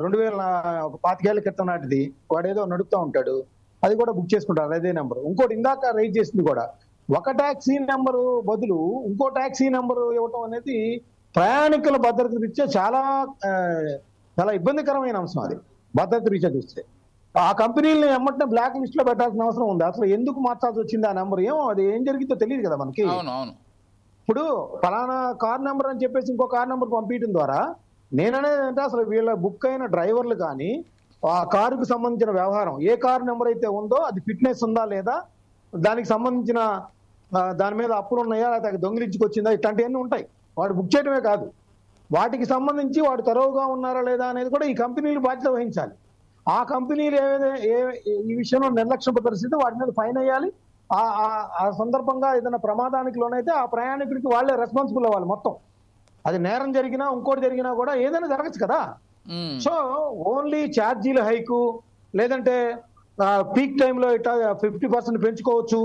2025 క్రితం నాటిది, వాడేదో నడుపుతూ ఉంటాడు, అది కూడా బుక్ చేసుకుంటారు అదే నెంబర్. ఇంకోటి ఇందాక రైజ్ చేసింది కూడా ఒక ట్యాక్సీ నెంబరు బదులు ఇంకో ట్యాక్సీ నెంబరు ఇవ్వటం అనేది ప్రయాణికుల భద్రత రీత్యా చాలా చాలా ఇబ్బందికరమైన అంశం. అది భద్రత రీత్యా చూస్తే ఆ కంపెనీలను ఎమ్మటనే బ్లాక్ లిస్ట్ లో పెట్టాల్సిన అవసరం ఉంది. అసలు ఎందుకు మార్చాల్సి వచ్చింది ఆ నెంబర్, ఏమో అది ఏం జరిగిందో తెలియదు కదా మనకి. ఇప్పుడు ఫలానా కార్ నెంబర్ అని చెప్పేసి ఇంకో కార్ నెంబర్ పంపించడం ద్వారా నేననేది అంటే అసలు వీళ్ళ బుక్ అయిన డ్రైవర్లు కానీ ఆ కారుకు సంబంధించిన వ్యవహారం ఏ కార్ నెంబర్ అయితే ఉందో అది ఫిట్నెస్ ఉందా లేదా, దానికి సంబంధించిన దాని మీద అప్పులు ఉన్నాయా లేకపోతే దొంగిలించుకొచ్చిందా, ఇట్లాంటివన్నీ ఉంటాయి. వాడు బుక్ చేయడమే కాదు, వాటికి సంబంధించి వాడు తరువుగా ఉన్నారా లేదా అనేది కూడా ఈ కంపెనీలు బాధ్యత వహించాలి. ఆ కంపెనీలు ఈ విషయంలో నిర్లక్ష్యం ప్రదర్శిస్తే వాటి మీద ఫైన్ వేయాలి. ఆ సందర్భంగా ఏదైనా ప్రమాదానికి లోనైతే ఆ ప్రయాణికుడికి వాళ్ళే రెస్పాన్సిబుల్ అవ్వాలి మొత్తం. అది నేరం జరిగినా ఇంకోటి జరిగినా కూడా ఏదైనా జరగచ్చు కదా. సో ఓన్లీ ఛార్జీల హైకు లేదంటే పీక్ టైంలో ఇట్లా 50% పెంచుకోవచ్చు,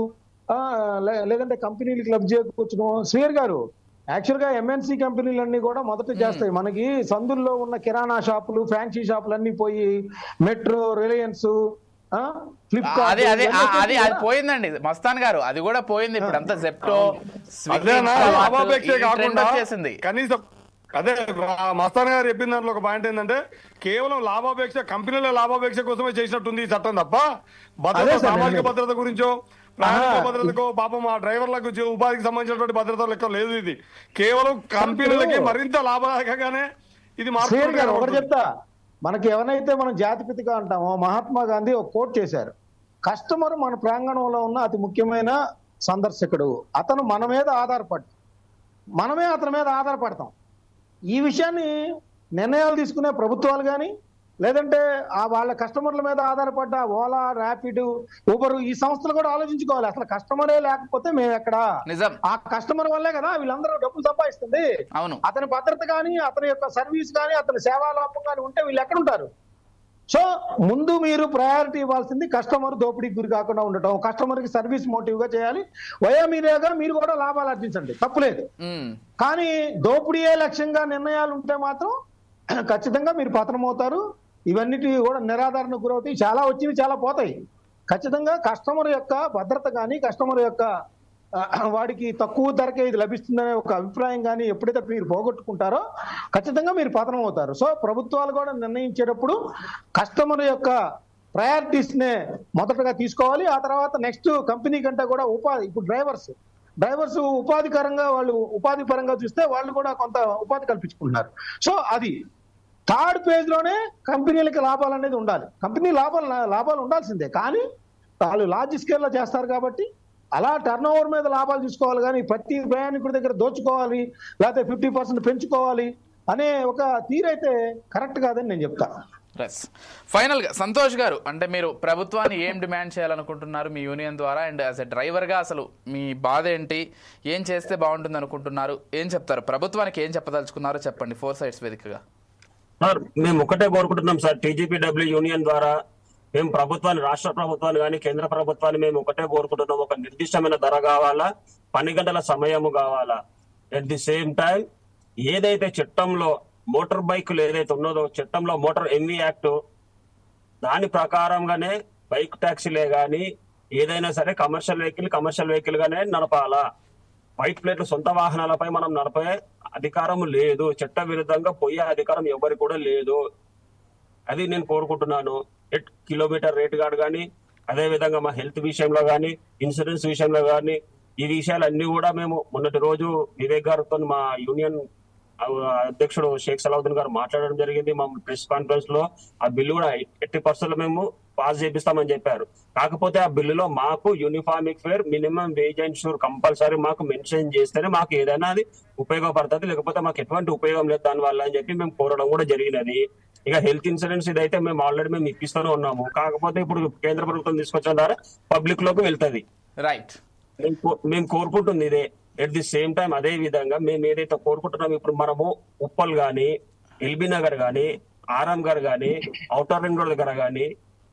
లేదంటే కంపెనీలు క్లబ్ చేయవచ్చు. శ్రీయర్ గారు యాక్చువల్ గా ఎంఎన్సీ కంపెనీలన్నీ కూడా మొదట చేస్తాయి. మనకి సందుల్లో ఉన్న కిరాణా షాపులు ఫ్యాన్సీ షాపులు అన్ని పోయి మెట్రో, రిలయన్స్, అది పోయిందండి మస్తాన్ గారు, అది కూడా పోయింది. ఇప్పుడు అంతా జెప్టో వచ్చేసింది. కనీసం అదే మస్తాన్ గారు చెప్పిన దాంట్లో ఒక పాయింట్ ఏంటంటే కేవలం లాభాపేక్ష, కంపెనీల లాభాపేక్ష కోసమే చేసినట్టుంది ఈ చట్టం తప్ప భద్రత, సామాజిక భద్రత గురించో ప్రాణాల భద్రతకో పాపం ఆ డ్రైవర్లకు ఉపాధికి సంబంధించినటువంటి భద్రత లెక్క లేదు. ఇది కేవలం కంపెనీలకి మరింత లాభదాయకంగానే ఇది మార్పు. ఒకటి చెప్తా, మనకి ఎవరైతే మనం జాతిపితగా అంటామో మహాత్మా గాంధీ ఒక కోట్ చేశారు, కస్టమర్ మన ప్రాంగణంలో ఉన్న అతి ముఖ్యమైన సందర్శకుడు, అతను మన మీద మనమే అతని మీద ఆధారపడతాం. ఈ విషయాన్ని నిర్ణయాలు తీసుకునే ప్రభుత్వాలు కానీ లేదంటే వాళ్ళ కస్టమర్ల మీద ఆధారపడ్డ ఓలా, ర్యాపిడ్, ఊబర్ ఈ సంస్థలు కూడా ఆలోచించుకోవాలి. అసలు కస్టమరే లేకపోతే మేము ఎక్కడ, ఆ కస్టమర్ వల్లే కదా వీళ్ళందరూ డబ్బులు సంపాదిస్తుంది. అతని భద్రత కానీ అతని యొక్క సర్వీస్ కానీ అతని సేవా లోపం కానీ ఉంటే వీళ్ళు ఎక్కడుంటారు? సో ముందు మీరు ప్రయారిటీ ఇవ్వాల్సింది కస్టమర్ దోపిడీకి గురి కాకుండా ఉండటం, కస్టమర్ కి సర్వీస్ మోటివ్ గా చేయాలి. మీరేగా మీరు కూడా లాభాలు ఆర్జించండి, తప్పులేదు. కానీ దోపిడీయే లక్ష్యంగా నిర్ణయాలు ఉంటే మాత్రం ఖచ్చితంగా మీరు పతనమవుతారు. ఇవన్నిటి కూడా నిరాధారణకు గురవుతాయి. చాలా వచ్చినవి చాలా పోతాయి. ఖచ్చితంగా కస్టమర్ యొక్క భద్రత కానీ కస్టమర్ యొక్క వాడికి తక్కువ ధరకే ఇది లభిస్తుందనే ఒక అభిప్రాయం కానీ ఎప్పుడైతే మీరు పోగొట్టుకుంటారో ఖచ్చితంగా మీరు పతనం అవుతారు. సో ప్రభుత్వాలు కూడా నిర్ణయించేటప్పుడు కస్టమర్ యొక్క ప్రయారిటీస్ నే మొదటగా తీసుకోవాలి. ఆ తర్వాత నెక్స్ట్ కంపెనీ కంటే కూడా ఇప్పుడు డ్రైవర్స్ ఉపాధి పరంగా చూస్తే వాళ్ళు కూడా కొంత ఉపాధి కల్పించుకుంటున్నారు. సో అది థర్డ్ పేజ్ లోనే కంపెనీలకి లాభాలు అనేది ఉండాలి. కంపెనీ లాభాలు ఉండాల్సిందే, కానీ వాళ్ళు లార్జ్ స్కేల్ లో చేస్తారు కాబట్టి అలా టర్న్ ఓవర్ మీద లాభాలు తీసుకోవాలి. కానీ ప్రతి ప్రయాణికుడి దగ్గర దోచుకోవాలి లేకపోతే 50% పెంచుకోవాలి అనే ఒక తీరైతే కరెక్ట్ కాదని నేను చెప్తా. ఫైనల్ గా సంతోష్ గారు, అంటే మీరు ప్రభుత్వాన్ని ఏం డిమాండ్ చేయాలనుకుంటున్నారు మీ యూనియన్ ద్వారా, అండ్ యాజ్ ఎ డ్రైవర్ గా అసలు మీ బాధ ఏంటి, ఏం చేస్తే బాగుంటుంది అనుకుంటున్నారు, ఏం చెప్తారు, ప్రభుత్వానికి ఏం చెప్పదలుచుకున్నారో చెప్పండి 4 sides వేదికగా. సార్ మేము ఒకటే కోరుకుంటున్నాం సార్, TGPW యూనియన్ ద్వారా మేము ప్రభుత్వాన్ని, రాష్ట్ర ప్రభుత్వాన్ని కానీ కేంద్ర ప్రభుత్వాన్ని మేము ఒకటే కోరుకుంటున్నాం, ఒక నిర్దిష్టమైన ధర కావాలా, 12 గంటల సమయము కావాలా. ఎట్ ది సేమ్ టైం ఏదైతే చట్టంలో మోటార్ బైకులు ఏదైతే ఉన్నదో చట్టంలో మోటార్ ఎంవీ యాక్ట్ దాని ప్రకారంగానే బైక్ ట్యాక్సీలే కానీ ఏదైనా సరే కమర్షియల్ వెహికల్ గానే నడపాలా. వైట్ ప్లేట్లు సొంత వాహనాలపై మనం నడిపే అధికారం లేదు, చట్ట విరుద్ధంగా పోయే అధికారం ఎవరికి కూడా లేదు. అది నేను కోరుకుంటున్నాను. కిలోమీటర్ రేట్ కార్డు కానీ అదే విధంగా మా హెల్త్ విషయంలో కానీ ఇన్సూరెన్స్ విషయంలో కానీ ఈ విషయాలన్నీ కూడా మేము మొన్నటి రోజు వివేక్ గారితో మా యూనియన్ అధ్యక్షుడు షేక్ సలావుద్దీన్ గారు మాట్లాడడం జరిగింది. మా ప్రెస్ కాన్ఫరెన్స్ లో ఆ బిల్లు కూడా 80% మేము పాస్ చేపిస్తామని చెప్పారు. కాకపోతే ఆ బిల్లులో మాకు uniform fare, minimum wage and sure compulsory మాకు మెన్షన్ చేస్తేనే మాకు ఏదైనా అది ఉపయోగపడుతుంది, లేకపోతే మాకు ఎటువంటి ఉపయోగం లేదు దాని వల్ల అని చెప్పి మేము కోరడం కూడా జరిగినది. ఇక హెల్త్ ఇన్సూరెన్స్ ఇదైతే మేము ఆల్రెడీ మేము ఇప్పిస్తూనే ఉన్నాము, కాకపోతే ఇప్పుడు కేంద్ర ప్రభుత్వం తీసుకొచ్చిన ద్వారా పబ్లిక్ లోకి వెళ్తుంది. రైట్, మేము కోరుకుంటుంది ఇదే. ఎట్ ది సేమ్ టైం అదే విధంగా మేము ఏదైతే కోరుకుంటున్నాం, ఇప్పుడు మనము ఉప్పల్ గాని, ఎల్బీ నగర్ గాని, ఆరాం గారు గాని, ఔటర్ రింగ్ రోడ్ దగ్గర గాని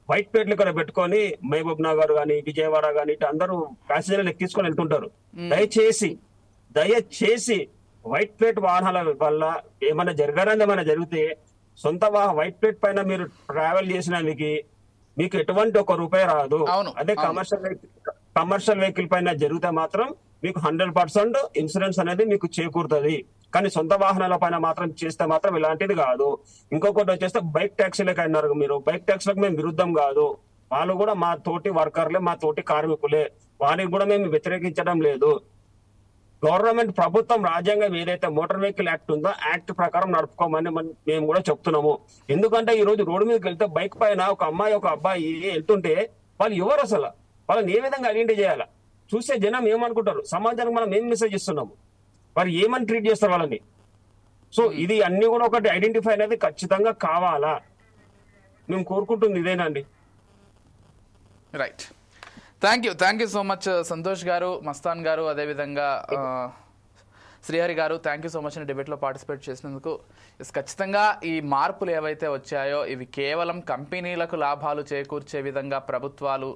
వైట్ ప్లేట్లు ఇక్కడ పెట్టుకొని మహబూబ్ నగర్ గాని, విజయవాడ గాని ఇటు అందరూ ప్యాసింజర్లు ఎక్కించుకొని వెళ్తుంటారు. దయచేసి వైట్ ప్లేట్ వాహనాల వల్ల ఏమైనా జరిగితే సొంత వైట్ ప్లేట్ పైన మీరు ట్రావెల్ చేసినందుకు మీకు ఎటువంటి 1 రూపాయి రాదు. అదే కమర్షియల్ వెహికల్ పైన జరిగితే మాత్రం మీకు 100% ఇన్సూరెన్స్ అనేది మీకు చేకూరుతుంది. కానీ సొంత వాహనాల పైన మాత్రం చేస్తే మాత్రం ఇలాంటిది కాదు. ఇంకొకటి వచ్చేస్తే బైక్ ట్యాక్సీలకు అన్నారు మీరు. బైక్ ట్యాక్సీలకు మేము విరుద్ధం కాదు. వాళ్ళు కూడా మా తోటి వర్కర్లే, మా తోటి కార్మికులే. వారికి కూడా మేము వ్యతిరేకించడం లేదు. గవర్నమెంట్ ప్రభుత్వం రాజ్యాంగం ఏదైతే మోటార్ వెహికల్ యాక్ట్ ఉందో యాక్ట్ ప్రకారం నడుపుకోమని మేము కూడా చెప్తున్నాము. ఎందుకంటే ఈ రోజు రోడ్డు మీదకి వెళ్తే బైక్ పైన ఒక అమ్మాయి ఒక అబ్బాయి వెళ్తుంటే వాళ్ళు ఎవరు అసలు, వాళ్ళని ఏ విధంగా ఐడెంటిఫై చేయాలా? చూసే జనం ఏమనుకుంటారు, సమాజానికి మనం ఏం మెసేజ్ ఇస్తున్నాము, వారు ఏమని ట్రీట్ చేస్తారు వాళ్ళని? సో ఇది అన్ని కూడా ఒకటి ఐడెంటిఫై అనేది ఖచ్చితంగా కావాలా, మేము కోరుకుంటుంది ఇదేనండి. Right, thank you so much Santosh గారు, మస్తాన్ గారు, అదేవిధంగా శ్రీహరి గారు. థ్యాంక్ యూ సో మచ్ డిబేట్లో పార్టిసిపేట్ చేసినందుకు. ఖచ్చితంగా ఈ మార్పులు ఏవైతే వచ్చాయో ఇవి కేవలం కంపెనీలకు లాభాలు చేకూర్చే విధంగా ప్రభుత్వాలు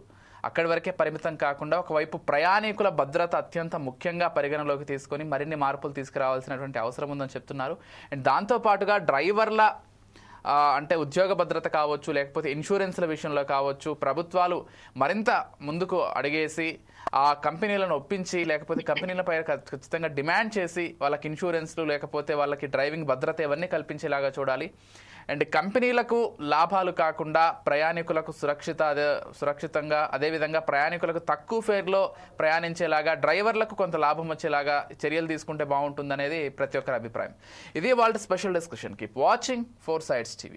అక్కడి వరకే పరిమితం కాకుండా ఒకవైపు ప్రయాణికుల భద్రత అత్యంత ముఖ్యంగా పరిగణలోకి తీసుకొని మరిన్ని మార్పులు తీసుకురావాల్సినటువంటి అవసరం ఉందని చెప్తున్నారు. అండ్ దాంతోపాటుగా డ్రైవర్ల అంటే ఉద్యోగ భద్రత కావచ్చు, లేకపోతే ఇన్సూరెన్స్ల విషయంలో కావచ్చు, ప్రభుత్వాలు మరింత ముందుకు అడిగేసి ఆ కంపెనీలను ఒప్పించి, లేకపోతే కంపెనీలపై ఖచ్చితంగా డిమాండ్ చేసి వాళ్ళకి ఇన్సూరెన్స్లు లేకపోతే వాళ్ళకి డ్రైవింగ్ భద్రత ఇవన్నీ కల్పించేలాగా చూడాలి. అండ్ కంపెనీలకు లాభాలు కాకుండా ప్రయాణికులకు సురక్షితంగా, అదేవిధంగా ప్రయాణికులకు తక్కువ ఫేర్లో ప్రయాణించేలాగా, డ్రైవర్లకు కొంత లాభం వచ్చేలాగా చర్యలు తీసుకుంటే బాగుంటుందనేది ప్రతి ఒక్కరి అభిప్రాయం. ఇది వాళ్ళ special discussion. Keep watching 4 Sides TV.